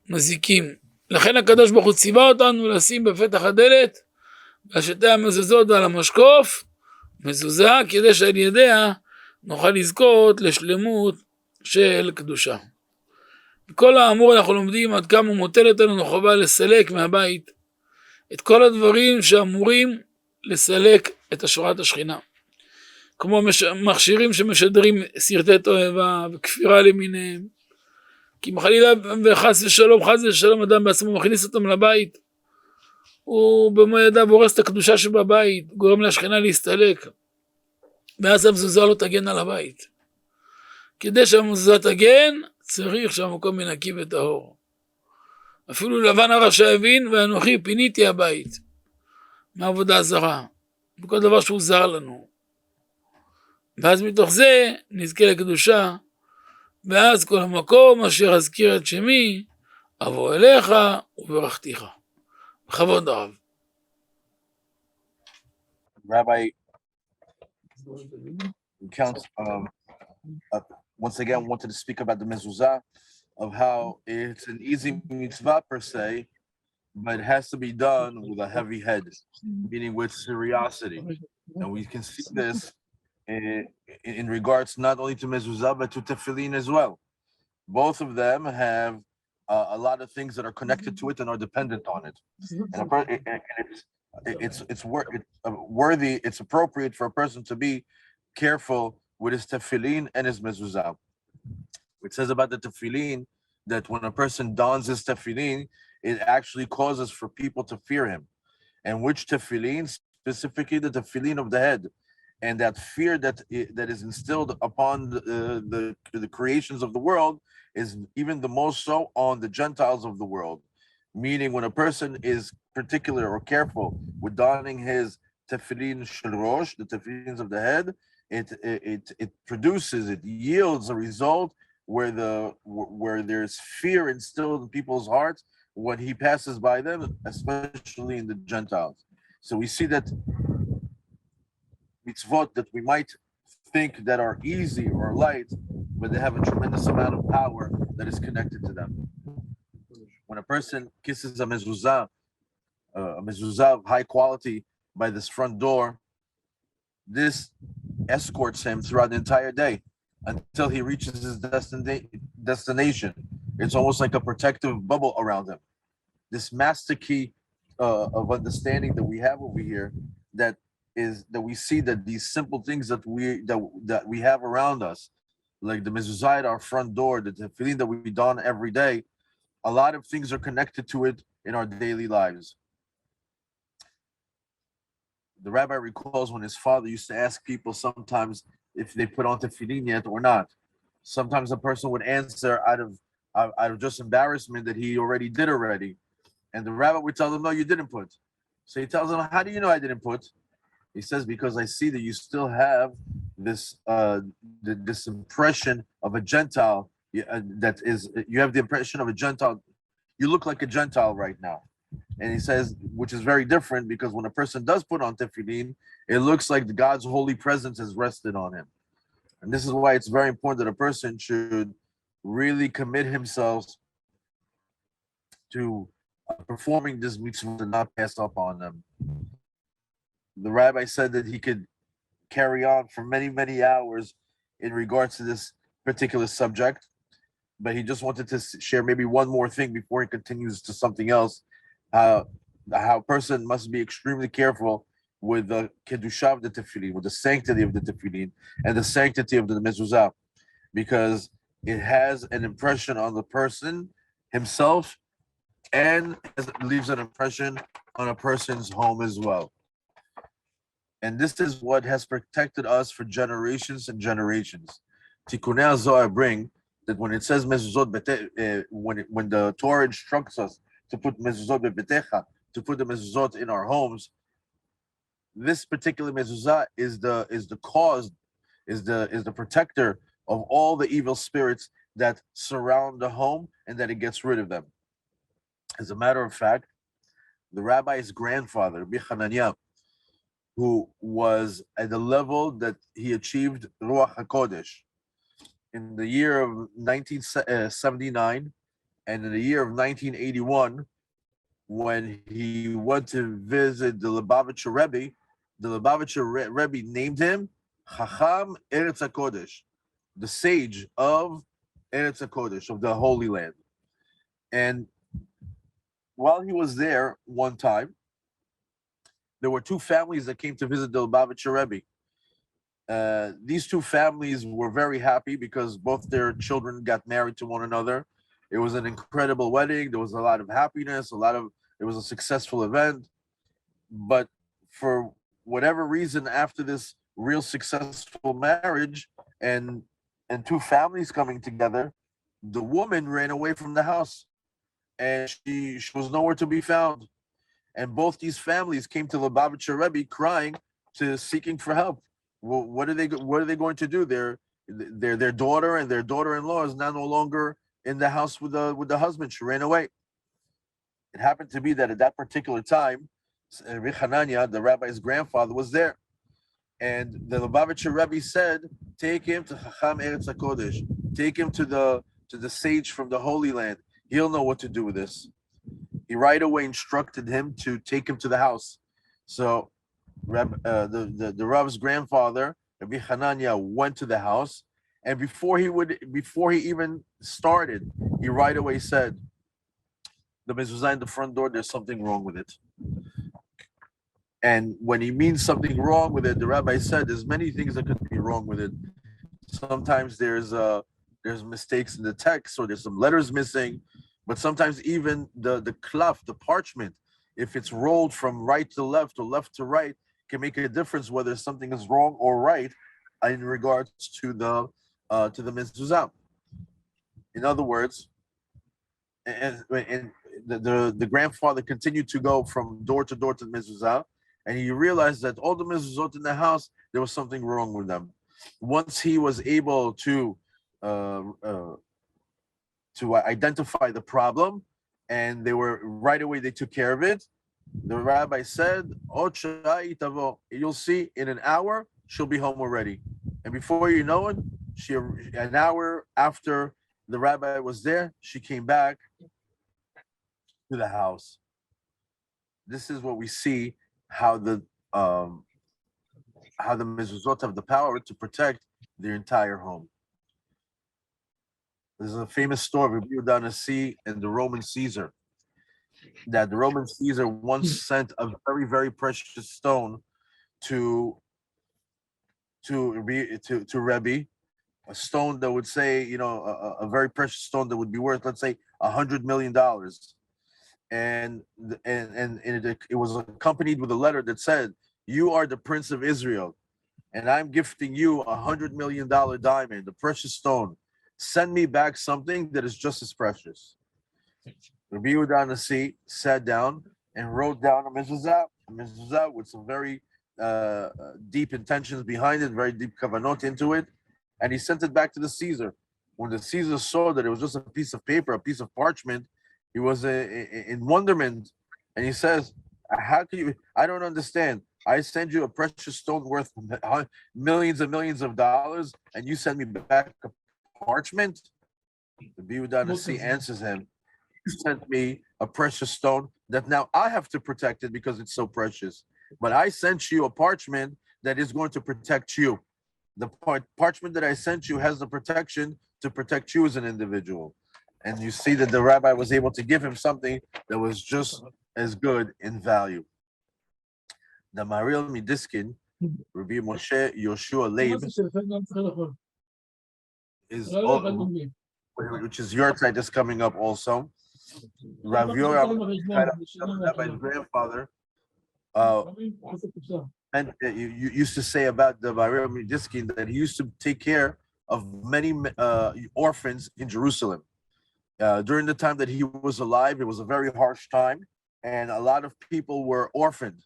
מזיקים. לכן הקדוש ברוך הוא ציווה אותנו לשים בפתח הדלת, בשתי המזוזות ועל המשקוף, מזוזה, כדי שעל ידיה נוכל לזכות לשלמות של קדושה. בכל האמור אנחנו לומדים עד כמה מוטלת עלינו חובה לסלק מהבית את כל הדברים שאמורים לסלק את השראת השכינה. כמו מכשירים שמשדרים סרטי תועבה וכפירה למיניהם. כי חלילה וחס ושלום אדם בעצמו מכניס אותם לבית, הוא במו ידיו הורס את הקדושה שבבית, גורם לשכינה להסתלק, ואז המזוזה לא תגן על הבית. כדי שהמזוזה תגן, צריך שהמקום מנקי וטהור. אפילו לבן הרשע הבין, ואנוכי פיניתי הבית מעבודה זרה, בכל דבר שהוא זר לנו. ואז מתוך זה נזכה לקדושה, ואז כל המקום אשר אזכיר את שמי, אבוא אליך וברכתיך. בכבוד הרב. Rabbi counts, once again wanted to speak about the mezuzah, of how it's an easy mitzvah per se, but it has to be done with a heavy head, meaning with seriosity. And we can see this in regards not only to mezuzah, but to tefillin as well. Both of them have a lot of things that are connected to it and are dependent on it. And it's worthy, it's appropriate for a person to be careful with his tefillin and his mezuzah. It says about the tefillin that when a person dons his tefillin, it actually causes for people to fear him. And which tefillin? Specifically the tefillin of the head. And that fear that is instilled upon the creations of the world is even the most so on the Gentiles of the world. Meaning when a person is particular or careful with donning his tefillin shel rosh, the tefillins of the head, it produces, it yields a result where there's fear instilled in people's hearts when he passes by them, especially in the Gentiles. So we see that mitzvot that we might think that are easy or light, but they have a tremendous amount of power that is connected to them. When a person kisses a mezuzah of high quality by this front door, this escorts him throughout the entire day until he reaches his destination. It's almost like a protective bubble around him. This master key of understanding that we have over here, that we see that these simple things that we have around us, like the mezuzah at our front door, the tefillin that we don every day, a lot of things are connected to it in our daily lives. The rabbi recalls when his father used to ask people sometimes if they put on tefillin yet or not. Sometimes a person would answer out of just embarrassment that he already did already, and the rabbi would tell them, "No, you didn't put." So he tells them, "How do you know I didn't put?" He says, "Because I see that you still have this impression of a Gentile. That is, you have the impression of a Gentile. You look like a Gentile right now." And he says, which is very different because when a person does put on tefillin, it looks like God's holy presence has rested on him. And this is why it's very important that a person should really commit himself to performing this mitzvah and not pass up on them. The rabbi said that he could carry on for many, many hours in regards to this particular subject, but he just wanted to share maybe one more thing before he continues to something else. How a person must be extremely careful with the kedusha of the tefillin, with the sanctity of the tefillin, and the sanctity of the mezuzah, because it has an impression on the person himself, and leaves an impression on a person's home as well. And this is what has protected us for generations and generations. Tikkunei Zohar bring that when it says mezuzot, when the Torah instructs us to put mezuzot bebetecha, to put the mezuzot in our homes, this particular mezuzah is the cause, is the protector of all the evil spirits that surround the home, and that it gets rid of them. As a matter of fact, the rabbi's grandfather, Rabbi Hanania, who was at the level that he achieved Ruach HaKodesh in the year of 1979 and in the year of 1981, when he went to visit the Lubavitcher Rebbe, the Lubavitcher Rebbe named him Chacham Eretz HaKodesh, the sage of Eretz HaKodesh, of the Holy Land. And while he was there one time, there were two families that came to visit the Lubavitcher Rebbe. These two families were very happy because both their children got married to one another. It was an incredible wedding. There was a lot of happiness, it was a successful event. But for whatever reason, after this real successful marriage and two families coming together, the woman ran away from the house, and she was nowhere to be found. And both these families came to Lubavitcher Rebbe crying, seeking for help. Well, what are they going to do? Their daughter and their daughter-in-law is now no longer in the house with the husband. She ran away. It happened to be that at that particular time, Rabbi Hanania, the rabbi's grandfather, was there. And the Lubavitcher Rebbe said, "Take him to Chacham Eretz HaKodesh. Take him to the sage from the Holy Land. He'll know what to do with this." He right away instructed him to take him to the house. So the Rav's grandfather, Rabbi Hanania, went to the house, and before he even started, he right away said, "The mezuzah in the front door, there's something wrong with it." And when he means something wrong with it, the rabbi said there's many things that could be wrong with it. Sometimes there's mistakes in the text, or there's some letters missing. But sometimes even the cloth, the parchment, if it's rolled from right to left or left to right, can make a difference whether something is wrong or right in regards to the mezuzah. In other words, and the grandfather continued to go from door to door to the mezuzah, and he realized that all the mezuzot in the house, there was something wrong with them. Once he was able to identify the problem, and they took care of it. The rabbi said, "You'll see in an hour, she'll be home already." And before you know it, an hour after the rabbi was there, she came back to the house. This is what we see, how the mezuzot have the power to protect their entire home. There's a famous story of 𝐷𝐴 and the Roman Caesar, that the Roman Caesar once sent a very, very precious stone to Rebbe, a stone that would say, a very precious stone that would be worth, let's say, $100 million. and it was accompanied with a letter that said, "You are the Prince of Israel, and I'm gifting you $100 million diamond, a precious stone. Send me back something that is just as precious." Rabbi Yehuda Nasi sat down and wrote down a mezuzah with some very deep intentions behind it, very deep kavanot into it, and he sent it back to the Caesar. When the Caesar saw that it was just a piece of paper, a piece of parchment, he was in wonderment, and he says, "How can you? I don't understand. I send you a precious stone worth millions and millions of dollars, and you send me back a parchment?" The Yehuda Nasi answers him, "You sent me a precious stone that now I have to protect it because it's so precious. But I sent you a parchment that is going to protect you. The parchment that I sent you has the protection to protect you as an individual." And you see that the rabbi was able to give him something that was just as good in value. The Maharil Midiskin, Rabbi Moshe Yoshua Leib, which is your side that's coming up also. Rav Yoram, Rabbi's grandfather, and you used to say about the Maharil Midiskin that he used to take care of many orphans in Jerusalem. During the time that he was alive, it was a very harsh time, and a lot of people were orphaned.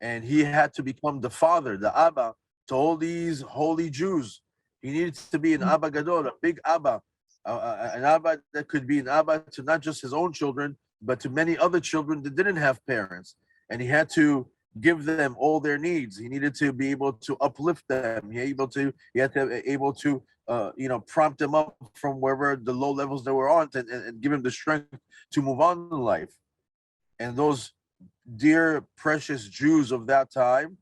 And he had to become the father, the Abba, to all these holy Jews. He needed to be an Abba Gadol, a big Abba, an Abba that could be an Abba to not just his own children, but to many other children that didn't have parents. And he had to give them all their needs. He needed to be able to uplift them. He had to be able to prompt them up from wherever the low levels they were on, and give them the strength to move on in life. And those dear, precious Jews of that time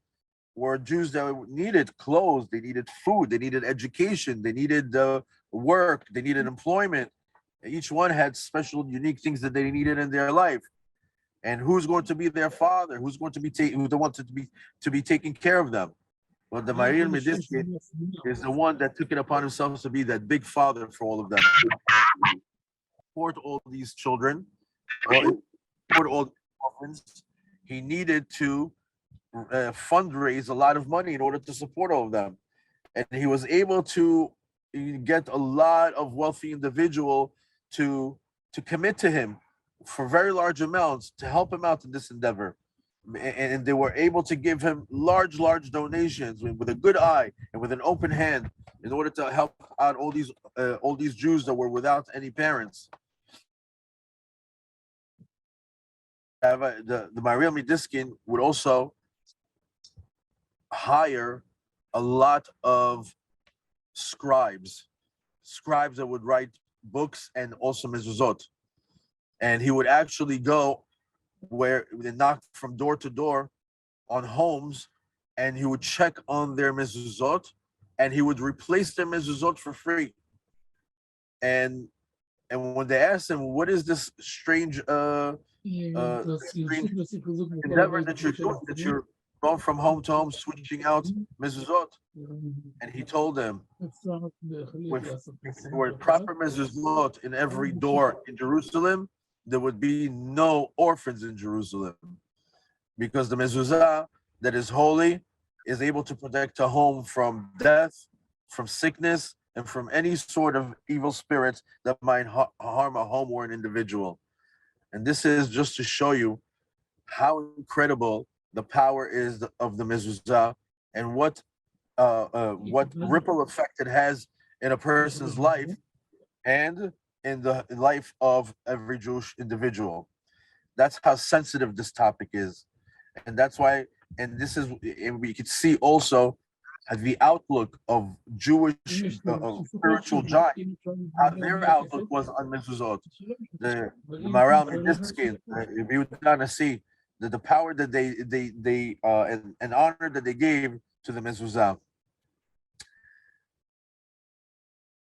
were Jews that needed clothes, they needed food, they needed education, they needed work, they needed employment. Each one had special, unique things that they needed in their life. And who's going to be their father? Who's going to be who's the one to be taking care of them? Well, the Maharil Midiskin is the one that took it upon himself to be that big father for all of them. Support all these children, support all the orphans. He needed to fundraise a lot of money in order to support all of them. And he was able to get a lot of wealthy individual to commit to him for very large amounts to help him out in this endeavor. And they were able to give him large donations with a good eye and with an open hand in order to help out all these Jews that were without any parents. The Maharil Midiskin would also hire a lot of scribes that would write books and also mezuzot. And he would actually go where they knocked from door to door on homes, and he would check on their mezuzot, and he would replace their mezuzot for free. And when they asked him, "What is this strange endeavor that you're doing, that you're going from home to home, switching out mezuzot?" And he told them, with proper mezuzot in every door in Jerusalem, there would be no orphans in Jerusalem, because the mezuzah that is holy is able to protect a home from death, from sickness, and from any sort of evil spirits that might harm a home or an individual. And this is just to show you how incredible the power is of the mezuzah, and what ripple effect it has in a person's life and in the life of every Jewish individual. That's how sensitive this topic is. And that's why, and we could see also the outlook of Jewish spiritual giants, how their outlook was on mezuzot. The Maharil Midiskin, we would kind of see the power that they and honor that they gave to the mezuzah.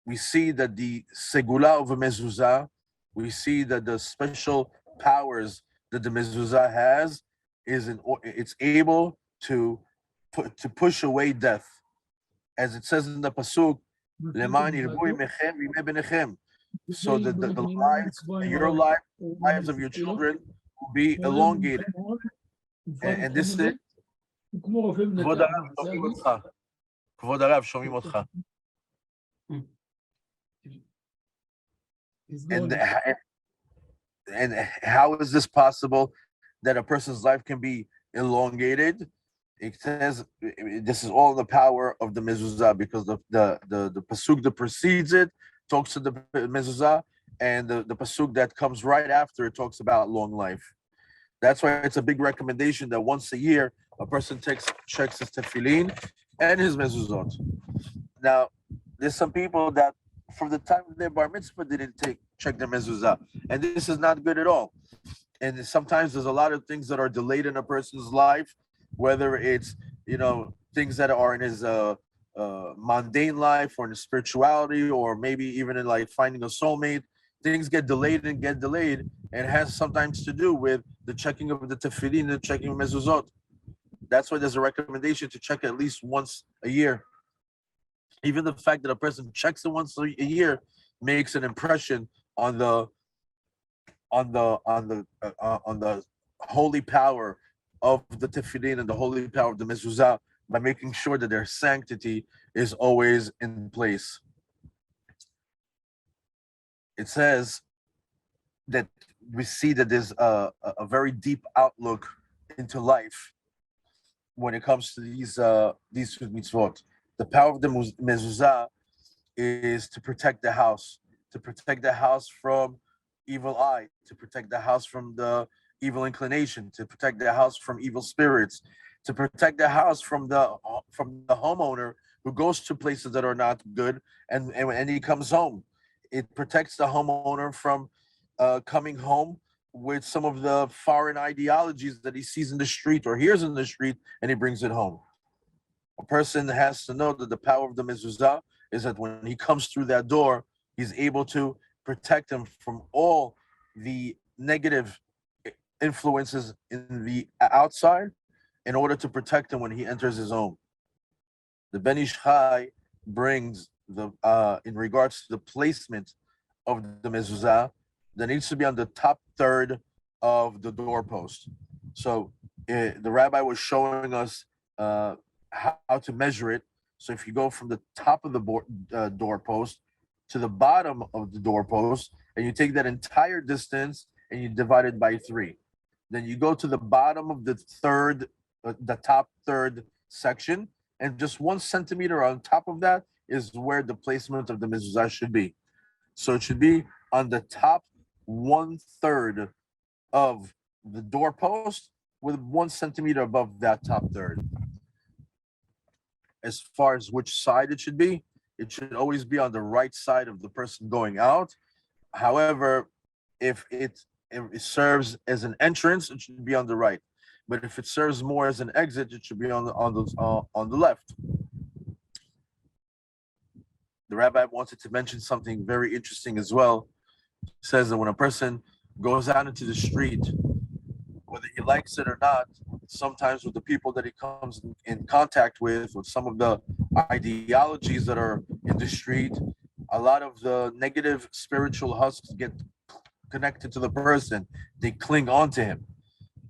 We see that the segula of a mezuzah, we see that the special powers that the mezuzah has it's able to push away death, as it says in the pasuk, "Leman yirbu imechem v'yimeh benechem." So the lives, your life, lives of your children will be elongated. And this is, כבוד הרב, שומעים אותך. כבוד הרב, שומעים אותך. And how is this possible that a person's life can be elongated? It says this is all the power of the mezuzah, because the pasuk that precedes it talks to the mezuzah, and the pasuk that comes right after it talks about long life. That's why it's a big recommendation that once a year a person checks his tefillin and his mezuzot. Now, there's some people that from the time of their bar mitzvah didn't check their mezuzah, and this is not good at all. And sometimes there's a lot of things that are delayed in a person's life, whether it's things that are in his mundane life or in his spirituality, or maybe even in like finding a soulmate. Things get delayed, and it has sometimes to do with the checking of the tefillin and the checking of mezuzot. That's why there's a recommendation to check at least once a year. Even the fact that a person checks it once a year makes an impression on the holy power of the tefillin and the holy power of the mezuzah, by making sure that their sanctity is always in place. It says that we see that there's a very deep outlook into life when it comes to these mitzvot. The power of the mezuzah is to protect the house from evil eye, to protect the house from the evil inclination, to protect the house from evil spirits, to protect the house from the homeowner who goes to places that are not good, and he comes home. It protects the homeowner from coming home with some of the foreign ideologies that he sees in the street or hears in the street, and he brings it home. A person has to know that the power of the mezuzah is that when he comes through that door, he's able to protect him from all the negative influences in the outside, in order to protect him when he enters his home. The Ben Ish Chai brings in regards to the placement of the mezuzah, that needs to be on the top third of the doorpost. So the rabbi was showing us how to measure it. So if you go from the top of the doorpost to the bottom of the doorpost, and you take that entire distance and you divide it by 3, then you go to the bottom of the top third section, and just 1 centimeter on top of that is where the placement of the mezuzah should be. So it should be on the top 1/3 of the doorpost, with 1 centimeter above that top third. As far as which side it should always be on the right side of the person going out. However, if it serves as an entrance, it should be on the right. But if it serves more as an exit, it should be on the left. The rabbi wanted to mention something very interesting as well. He says that when a person goes out into the street, whether he likes it or not, sometimes with the people that he comes in contact with some of the ideologies that are in the street, a lot of the negative spiritual husks get connected to the person. They cling on to him.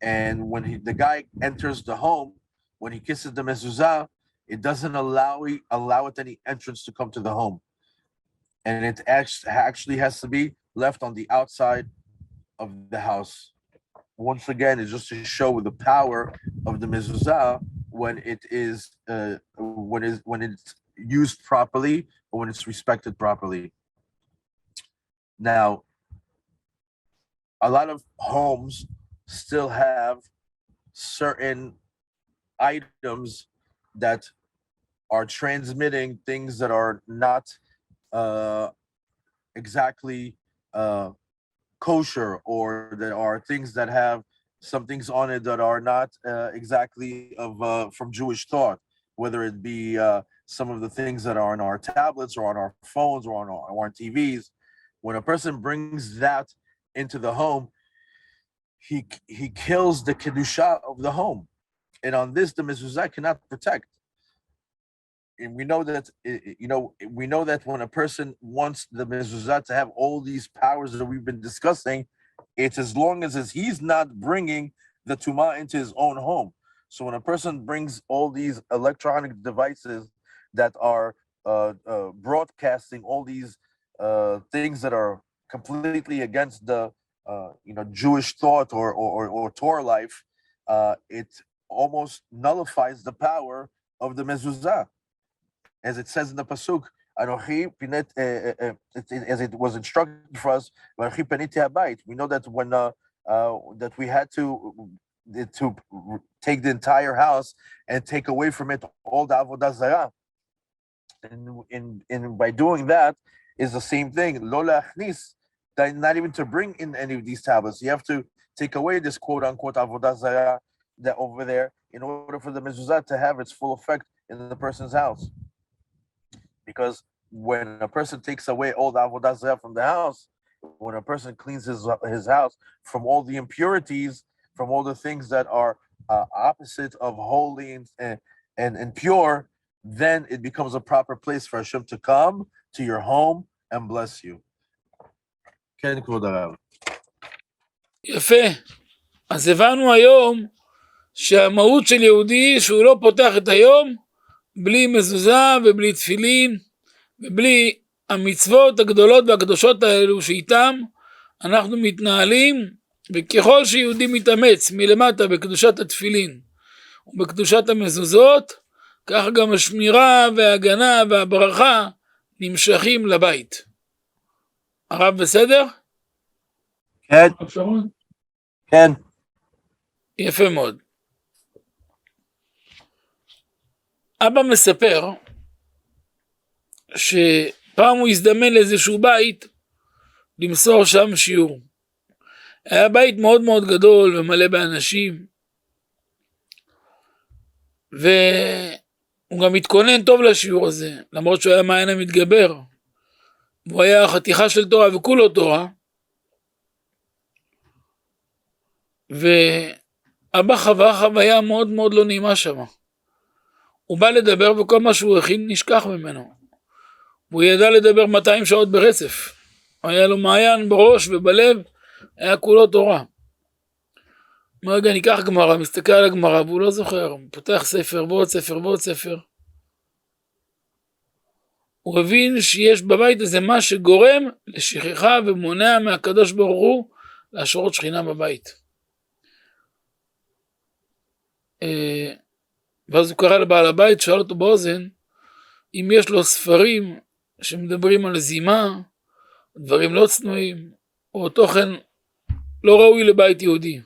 And when the guy enters the home, when he kisses the mezuzah, it doesn't allow it any entrance to come to the home. And it actually has to be left on the outside of the house. Once again, it's just to show the power of the mezuzah when it's used properly, or when it's respected properly. Now, a lot of homes still have certain items that are transmitting things that are not exactly kosher, or that are things that have some things on it that are not exactly from Jewish thought, whether it be some of the things that are on our tablets or on our phones or on our TVs. When a person brings that into the home, he kills the kedusha of the home, and on this the mezuzah cannot protect. And we know that when a person wants the mezuzah to have all these powers that we've been discussing, it's as long as he's not bringing the tumah into his own home. So when a person brings all these electronic devices that are broadcasting all these things that are completely against the Jewish thought or Torah life, it almost nullifies the power of the mezuzah, as it says in the pasuk. As it was instructed for us, we know that when that we had to take the entire house and take away from it all the avodah zarah, and by doing that is the same thing. Lo le'achnis, not even to bring in any of these tablets. You have to take away this quote unquote avodah zarah that over there in order for the mezuzah to have its full effect in the person's house. Because when a person takes away all the avodah zarah from the house, when a person cleans his house from all the impurities, from all the things that are opposite of holy and pure, then it becomes a proper place for Hashem to come to your home and bless you. כן, כבוד הרב. יפה. אז הבנו היום שהמהות של יהודי שהוא לא פותח את היום בלי מזוזה ובלי תפילין ובלי המצוות הגדולות והקדושות האלו שאיתם אנחנו מתנהלים, וככל שיהודי מתאמץ מלמטה בקדושת התפילין ובקדושת המזוזות, כך גם השמירה וההגנה והברכה נמשכים לבית. הרב בסדר? כן. כן. יפה מאוד. אבא מספר שפעם הוא הזדמן לאיזשהו בית למסור שם שיעור. היה בית מאוד מאוד גדול ומלא באנשים, והוא גם התכונן טוב לשיעור הזה, למרות שהוא היה מעיין המתגבר, הוא היה חתיכה של תורה וכולו תורה. ואבא חווה חוויה מאוד מאוד לא נעימה שם. הוא בא לדבר וכל מה שהוא הכין נשכח ממנו. הוא ידע לדבר 200 שעות ברצף. היה לו מעיין בראש ובלב, היה כולו תורה. רגע ניקח גמרא, מסתכל על הגמרא והוא לא זוכר, הוא פותח ספר ועוד ספר ועוד ספר. הוא הבין שיש בבית הזה מה שגורם לשכחה ומונע מהקדוש ברוך הוא להשרות שכינה בבית. ואז הוא קרא לבעל הבית, שאל אותו באוזן אם יש לו ספרים שמדברים על זימה, דברים לא צנועים או תוכן לא ראוי לבית יהודי.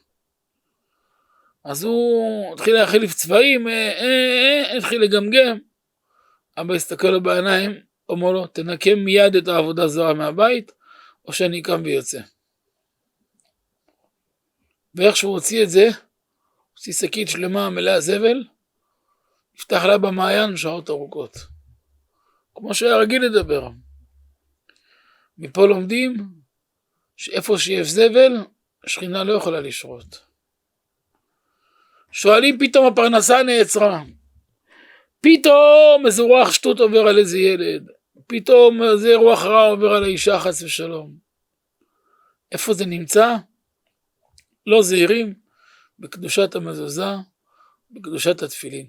אז הוא התחיל להחליף צבעים, התחיל לגמגם. אבא הסתכל לו בעיניים, אומר לו, תנקם מיד את העבודה זרה מהבית, או שאני קם ויוצא. ואיך שהוא הוציא את זה, הוציא שקית שלמה מלאה זבל, נפתח לה במעיין שעות ארוכות. כמו שהיה רגיל לדבר. מפה לומדים שאיפה שיש זבל, השכינה לא יכולה לשרות. שואלים פתאום הפרנסה נעצרה. פתאום איזה רוח שטות עובר על איזה ילד. פתאום איזה רוח רע עובר על האישה חס ושלום. איפה זה נמצא? לא זהירים בקדושת המזוזה, בקדושת התפילין.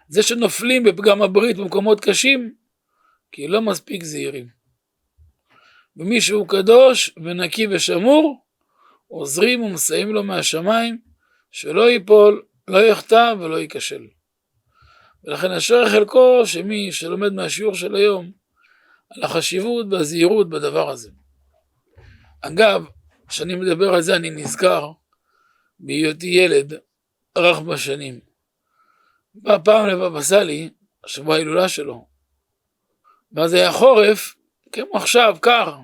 זה שנופלים בפגם הברית במקומות קשים, כי לא מספיק זהירים. ומי שהוא קדוש ונקי ושמור, עוזרים ומסייעים לו מהשמיים, שלא ייפול, לא יחטא ולא ייכשל. ולכן אשר חלקו שמי שלומד מהשיעור של היום, על החשיבות והזהירות בדבר הזה. אגב, כשאני מדבר על זה אני נזכר, בהיותי ילד, רך בשנים. בא פעם לבבא סאלי, שבוע ההילולה שלו, ואז היה חורף, כמו עכשיו,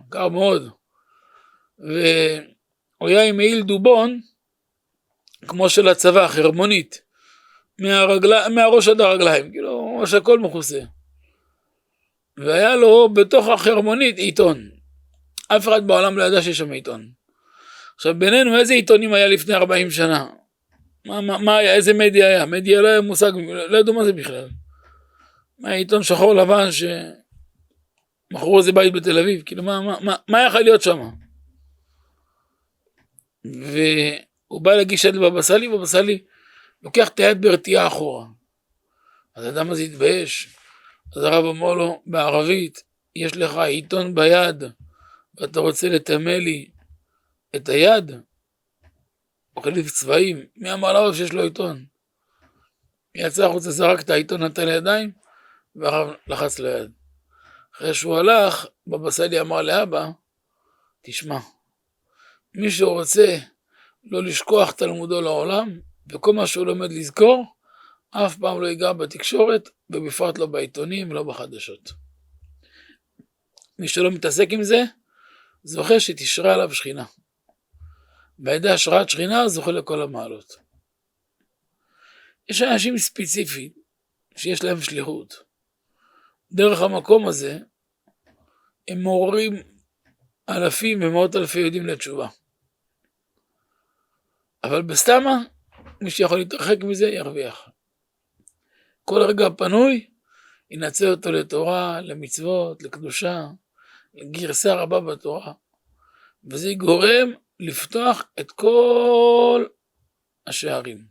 קר מאוד. והוא היה עם מעיל דובון, כמו של הצבא, חרמונית, מהראש עד הרגליים, כאילו, ממש הכל מכוסה. והיה לו בתוך החרמונית עיתון. אף אחד בעולם לא ידע שיש שם עיתון. עכשיו, בינינו, איזה עיתונים היה לפני 40 שנה? מה היה? איזה מדיה היה? מדיה לא היה מושג, לא ידעו מה זה בכלל. מה עיתון שחור לבן שמכרו איזה בית בתל אביב? כאילו, מה יכול להיות שם? והוא בא להגיש יד לבבא סאלי, ובבא סאלי לוקח את היד ברתיעה אחורה. אז האדם הזה התבייש. אז הרב אמר לו בערבית, יש לך עיתון ביד, ואתה רוצה לטמא לי את היד? הוא חליף צבעים. מי אמר לרב שיש לו עיתון? יצא החוצה, זרק את העיתון, נתן לידיים, והרב לחץ ליד. אחרי שהוא הלך, בבא סאלי אמר לאבא, תשמע, מי שרוצה לא לשכוח תלמודו לעולם, וכל מה שהוא לומד לזכור, אף פעם לא ייגע בתקשורת, ובפרט לא בעיתונים ולא בחדשות. מי שלא מתעסק עם זה, זוכה שתשרה עליו שכינה. בידי השראת שכינה זוכה לכל המעלות. יש אנשים ספציפיים שיש להם שליחות. דרך המקום הזה הם מעוררים אלפים ומאות אלפי יהודים לתשובה. אבל בסתמה, מי שיכול להתרחק מזה ירוויח. כל רגע פנוי ינצל אותו לתורה, למצוות, לקדושה, לגרסה רבה בתורה. וזה גורם לפתוח את כל השערים.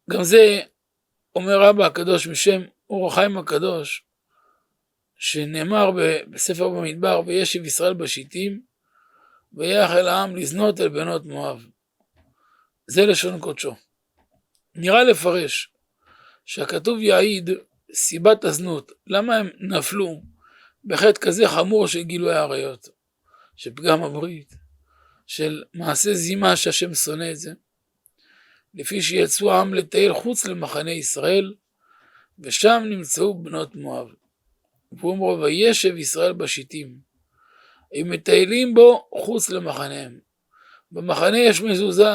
גם זה אומר רבא הקדוש משם אור החיים הקדוש, שנאמר בספר במדבר, וישב ישראל בשיטים, ויח אל העם לזנות אל בנות מואב. זה לשון קודשו. נראה לפרש שהכתוב יעיד סיבת הזנות, למה הם נפלו בחטא כזה חמור של גילוי העריות, של פגם הברית, של מעשה זימה שהשם שונא את זה, לפי שיצאו העם לטייל חוץ למחנה ישראל, ושם נמצאו בנות מואב. והוא אומר, וישב ישראל בשיטים, הם מטיילים בו חוץ למחניהם. במחנה יש מזוזה,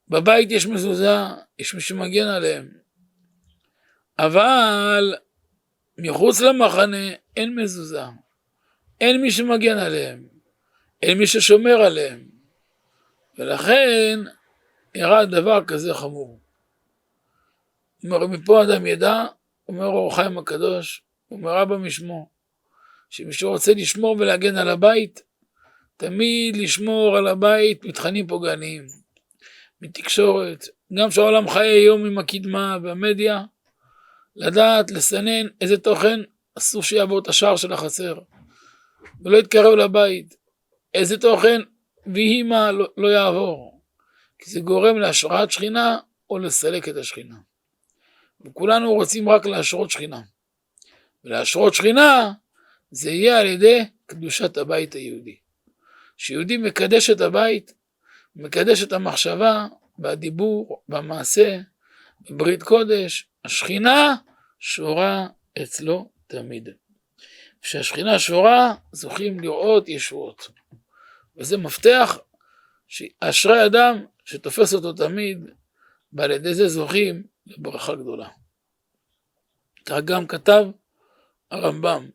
בבית יש מזוזה, יש מי שמגן עליהם. אבל מחוץ למחנה אין מזוזה, אין מי שמגן עליהם, אין מי ששומר עליהם. ולכן אירע דבר כזה חמור. אומר, מפה אדם ידע, אומר אור החיים הקדוש, אומר רבא משמו, שמי שרוצה לשמור ולהגן על הבית, תמיד לשמור על הבית מתכנים פוגעניים, מתקשורת, גם שהעולם חי היום עם הקדמה והמדיה, לדעת לסנן איזה תוכן אסור שיעבור את השער של החצר, ולא יתקרב לבית, איזה תוכן ויהי מה לא יעבור, כי זה גורם להשראת שכינה או לסלק את השכינה. וכולנו רוצים רק להשרות שכינה, ולהשרות שכינה זה יהיה על ידי קדושת הבית היהודי. שיהודי מקדש את הבית, מקדש את המחשבה, בדיבור, במעשה, בברית קודש, השכינה שורה אצלו תמיד. כשהשכינה שורה, זוכים לראות ישועות. וזה מפתח שאשרי אדם שתופס אותו תמיד, ועל ידי זה זוכים לברכה גדולה. כך גם כתב הרמב"ם,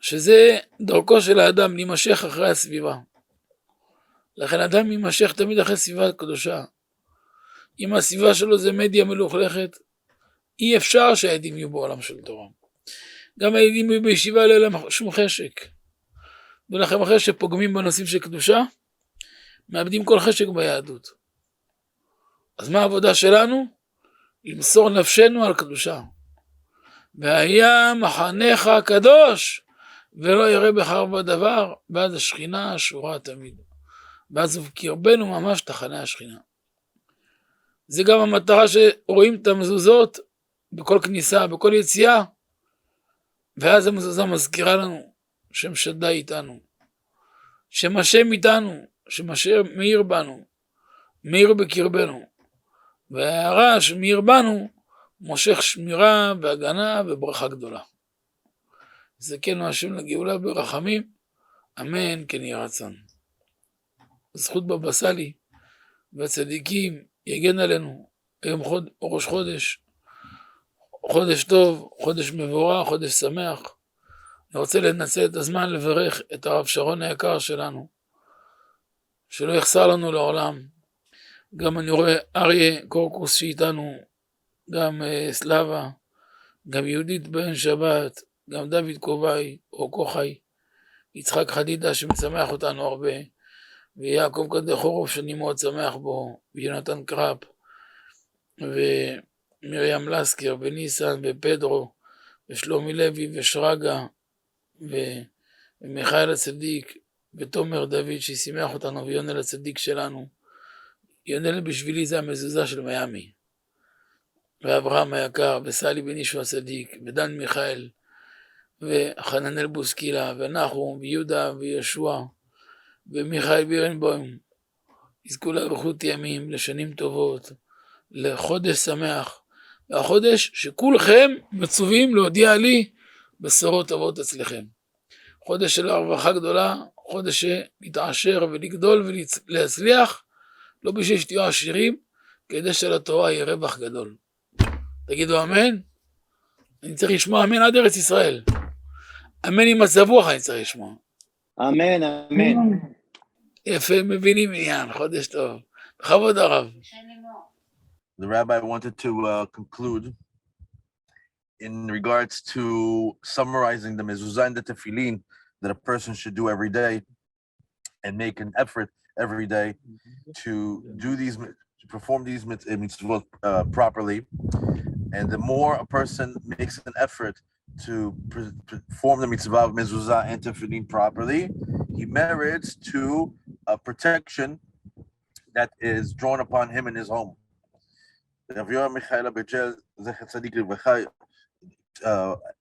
שזה דרכו של האדם להימשך אחרי הסביבה. לכן אדם יימשך תמיד אחרי סביבה קדושה. אם הסביבה שלו זה מדיה מלוכלכת, אי אפשר שהילדים יהיו בעולם של תורה. גם הילדים יהיו בישיבה לא יהיה להם שום חשק. ולכן אחרי שפוגמים בנושאים של קדושה, מאבדים כל חשק ביהדות. אז מה העבודה שלנו? למסור נפשנו על קדושה. והיה מחנך הקדוש, ולא יראה בחר בדבר, בעד השכינה השורה תמיד. ואז בקרבנו ממש תחנה השכינה. זה גם המטרה שרואים את המזוזות בכל כניסה, בכל יציאה, ואז המזוזה מזכירה לנו שם שדי איתנו, שם השם איתנו, שם השם מאיר בנו, מאיר בקרבנו, וההערה שמאיר בנו מושך שמירה והגנה וברכה גדולה. זה כן השם לגאולה ברחמים, אמן כן יהי רצון. זכות בבא סאלי והצדיקים יגן עלינו. היום ראש חודש, חודש טוב, חודש מבורך, חודש שמח. אני רוצה לנצל את הזמן לברך את הרב שרון היקר שלנו, שלא יחסר לנו לעולם. גם אני רואה 𝐰𝐢𝐭𝐡 שאיתנו, גם סלאבה, גם יהודית בן שבת, גם דוד קובעי או כוחי, יצחק חדידה שמשמח אותנו הרבה, ויעקב קדחורוב שאני מאוד שמח בו, ויונתן קראפ, ומרים לסקר, וניסן, ופדרו, ושלומי לוי, ושרגא, ומיכאל הצדיק, ותומר דוד ששימח אותנו, ויונל הצדיק שלנו. יונל בשבילי זה המזוזה של מיאמי, ואברהם היקר, וסלי בן ישוע הצדיק, ודן מיכאל, וחננאל בוסקילה, ונחום, ויהודה, וישוע, ומיכאל בירנבוים, יזכו לאריכות ימים, לשנים טובות, לחודש שמח, והחודש שכולכם מצווים להודיע לי בשורות טובות אצלכם. חודש של הרווחה גדולה, חודש להתעשר ולגדול ולהצליח, לא בשביל שתהיו עשירים, כדי שלתורה יהיה רווח גדול. תגידו אמן? אני צריך לשמוע אמן עד ארץ ישראל. אמן עם מצב רוח אני צריך לשמוע. אמן, אמן. יפה, מבינים עניין, חודש טוב. בכבוד הרב. The rabbi wanted to conclude in regards to summarizing the mezuzah and the tefillin that a person should do every day and make an effort every day to do these, to perform these mitzvot properly. And the more a person makes an effort to perform the mitzvah of mezuzah and tefillin properly, he merits to a protection that is drawn upon him in his home. 𝐷𝐸𝐫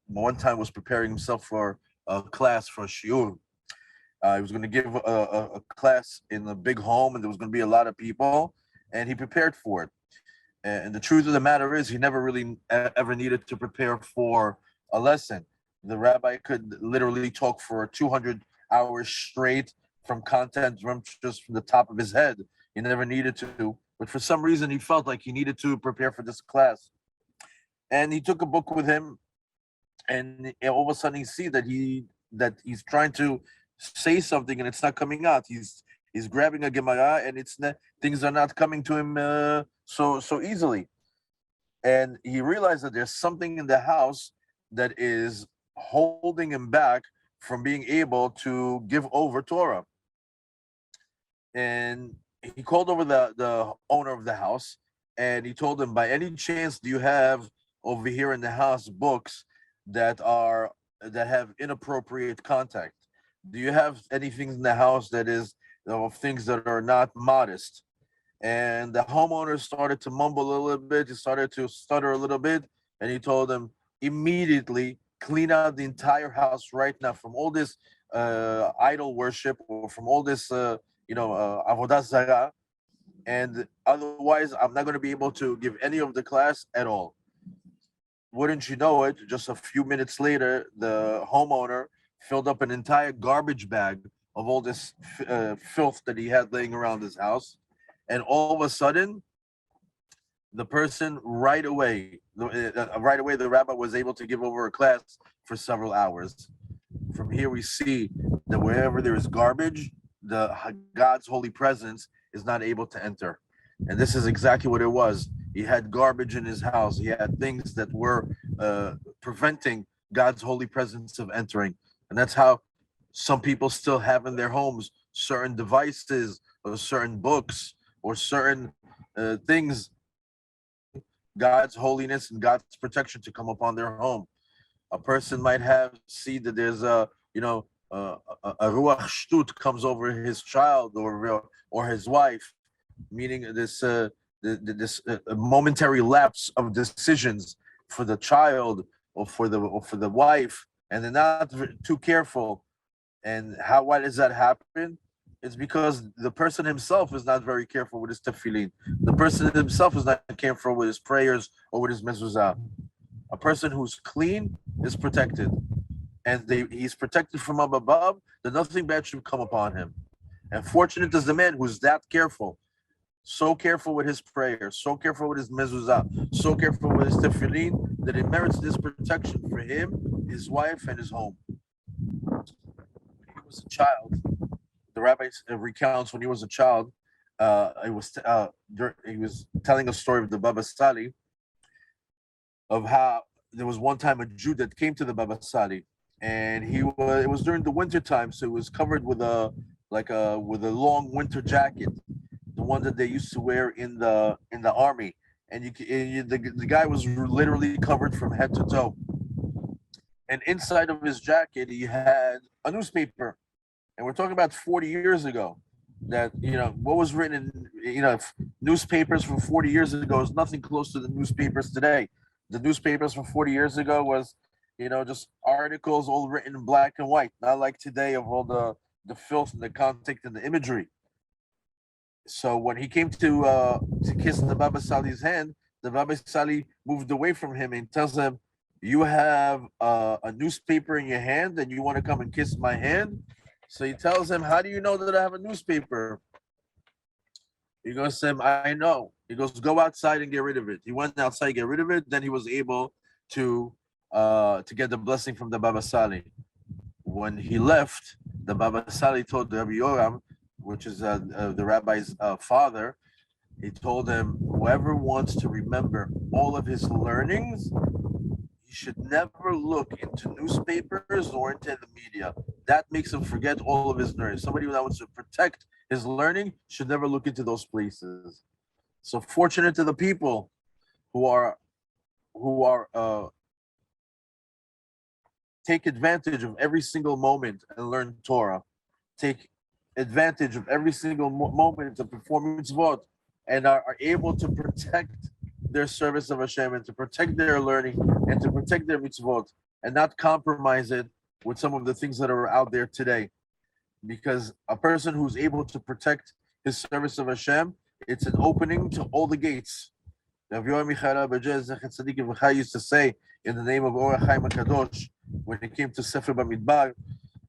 one time was preparing himself for a class, for a shiur. He was going to give a class in a big home, and there was going to be a lot of people, and he prepared for it. And the truth of the matter is, he never really ever needed to prepare for a lesson. The rabbi could literally talk for 200 hours straight from content just from the top of his head. He never needed to, but for some reason he felt like he needed to prepare for this class. And he took a book with him, and all of a sudden he see that he's trying to say something and it's not coming out. He's grabbing a Gemara and things are not coming to him so easily. And he realized that there's something in the house that is holding him back from being able to give over Torah. And he called over the owner of the house, and he told him, by any chance do you have over here in the house books that have inappropriate content? Do you have anything in the house that is of things that are not modest? And the homeowner started to mumble a little bit. He started to stutter a little bit, and he told him, immediately clean out the entire house right now from all this idol worship, or from all this avodah zarah, and otherwise I'm not going to be able to give any of the class at all. Wouldn't you know it, just a few minutes later, the homeowner filled up an entire garbage bag of all this filth that he had laying around his house. And all of a sudden, the person right away, the rabbi was able to give over a class for several hours. From here, we see that wherever there is garbage, God's holy presence is not able to enter. And this is exactly what it was. He had garbage in his house. He had things that were preventing God's holy presence of entering. And that's how some people still have in their homes certain devices or certain books or certain things, God's holiness and God's protection to come upon their home. A person might see that there's a ruach shtut comes over his child or his wife, meaning this momentary lapse of decisions for the child or for the wife, and they're not too careful. And why does that happen? It's because the person himself is not very careful with his tefillin. The person himself is not careful with his prayers or with his mezuzah. A person who's clean is protected, and he's protected from up above, that nothing bad should come upon him. And fortunate is the man who's that careful, so careful with his prayers, so careful with his mezuzah, so careful with his tefillin, that it merits this protection for him, his wife, and his home. When he was a child, the rabbi recounts when he was a child, he was telling a story of the Baba Sali, of how there was one time a Jew that came to the Baba Sali, and it was during the winter time, so it was covered with a long winter jacket, the one that they used to wear in the army, and the guy was literally covered from head to toe, and inside of his jacket he had a newspaper, and we're talking about 40 years ago. That what was written in newspapers from 40 years ago is nothing close to the newspapers today. The newspapers from 40 years ago was just articles all written in black and white, not like today of all the filth and the content and the imagery. So when he came to kiss the Baba Sali's hand, the Baba Sali moved away from him and tells him, "You have a newspaper in your hand, and you want to come and kiss my hand?" So he tells him, "How do you know that I have a newspaper?" He goes to him, "I know." He goes, "Go outside and get rid of it." He went outside, get rid of it. Then he was able to get the blessing from the Baba Sali. When he left, the Baba Sali told Rabbi Yoram, which is the rabbi's father, he told him, whoever wants to remember all of his learnings, he should never look into newspapers or into the media. That makes him forget all of his learning. Somebody that wants to protect his learning should never look into those places. So fortunate to the people who are take advantage of every single moment and learn Torah. Take advantage of every single moment to perform mitzvot, and are able to protect their service of Hashem, and to protect their learning, and to protect their mitzvot, and not compromise it with some of the things that are out there today. Because a person who's able to protect his service of Hashem, it's an opening to all the gates. 𝐷𝐴 used to say in the name of 𝐤 𝐼𝐬𝐫𝐾𝐡, when it came to Sefer Bamidbar,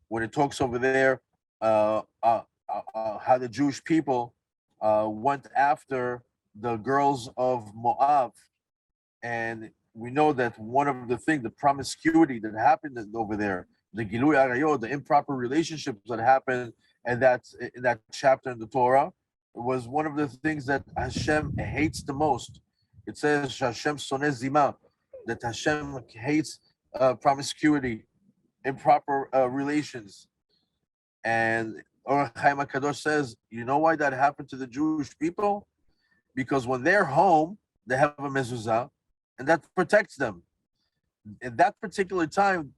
when it talks over there how the Jewish people went after the girls of Moab, and we know that one of the things, the promiscuity that happened over there, the Gilui Arayot, the improper relationships that happened, and that's in that chapter in the Torah, was one of the things that Hashem hates the most. It says Hashem soneh zima, that Hashem hates promiscuity, improper relations. And Or Chaim HaKadosh says, you know why that happened to the Jewish people? Because when they're home, they have a mezuzah, and that protects them. At that particular time,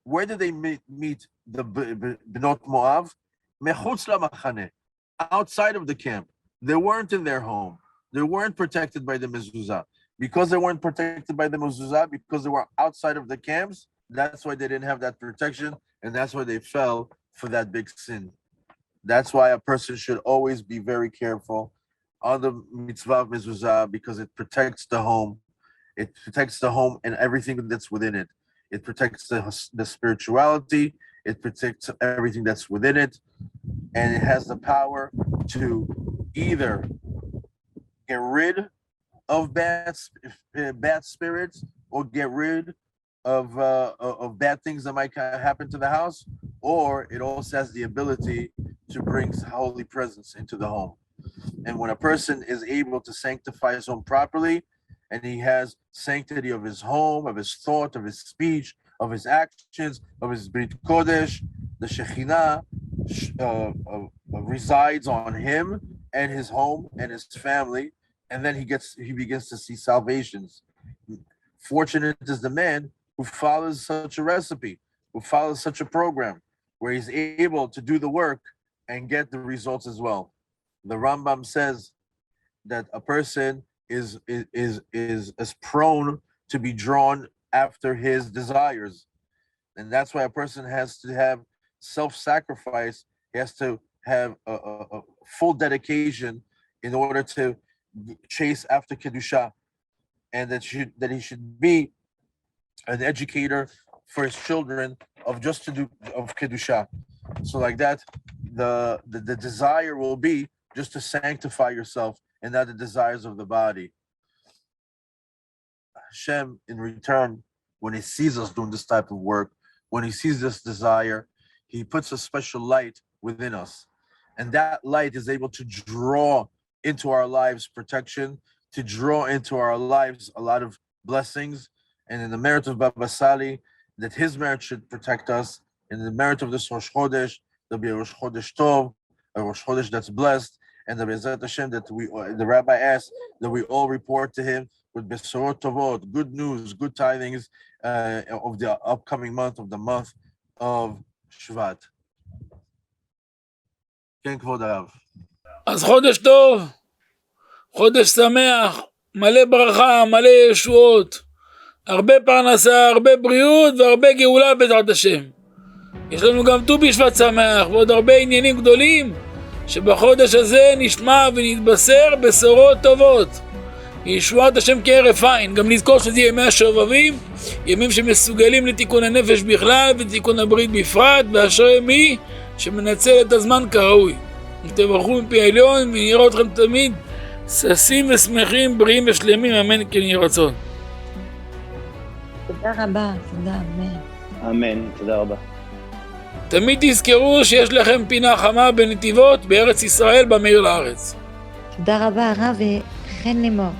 where did they meet the Bnot Moab? Mechutz lamachane, outside of the camp. They weren't in their home. They weren't protected by the mezuzah. Because they weren't protected by the mezuzah, because they were outside of the camps, that's why they didn't have that protection, and that's why they fell for that big sin. That's why a person should always be very careful on the mitzvah of mezuzah, because it protects the home. It protects the home and everything that's within it. It protects the spirituality. It protects everything that's within it. And it has the power to either get rid of bad spirits, or get rid of bad things that might happen to the house, or it also has the ability to bring holy presence into the home. And when a person is able to sanctify his home properly, and he has sanctity of his home, of his thought, of his speech, of his actions, of his Brit Kodesh, the Shekhinah resides on him and his home and his family, and then he begins to see salvations. Fortunate is the man who follows such a recipe, who follows such a program, where he's able to do the work and get the results as well. The Rambam says that a person is as prone to be drawn after his desires, and that's why a person has to have self-sacrifice. He has to have a full dedication in order to chase after kedusha, and that he should be an educator for his children of kedusha. So like that, the desire will be just to sanctify yourself, and not the desires of the body. Hashem, in return, when he sees us doing this type of work, when he sees this desire, he puts a special light within us. And that light is able to draw into our lives protection, to draw into our lives a lot of blessings. And in the merit of Baba Sali, that his merit should protect us. In the merit of this Rosh Chodesh, there'll be a Rosh Chodesh Tov, a Rosh Chodesh that's blessed, and the B'ezrat Hashem that the Rabbi asked that we all report to him with Besorot Tovot, good news, good tidings of the upcoming month, of the month of Shvat. כן, כבוד הרב. אז חודש טוב, חודש שמח, מלא ברכה, מלא ישועות, הרבה פרנסה, הרבה בריאות והרבה גאולה בעזרת השם. יש לנו גם ט"ו בשבט שמח ועוד הרבה עניינים גדולים שבחודש הזה נשמע ונתבשר בשורות טובות. ישועת השם כהרף עין. גם נזכור שזה ימי השובבים, ימים שמסוגלים לתיקון הנפש בכלל ותיקון הברית בפרט, ואשרי מי שמנצל את הזמן כראוי. ותברכו מפי העליון ונראה אתכם תמיד ששים ושמחים, בריאים ושלמים, אמן כן יהי רצון. תודה רבה, תודה, אמן. אמן, תודה רבה. תמיד תזכרו שיש לכם פינה חמה בנתיבות בארץ ישראל במאיר לארץ. תודה רבה, הרב, וכן לאמור.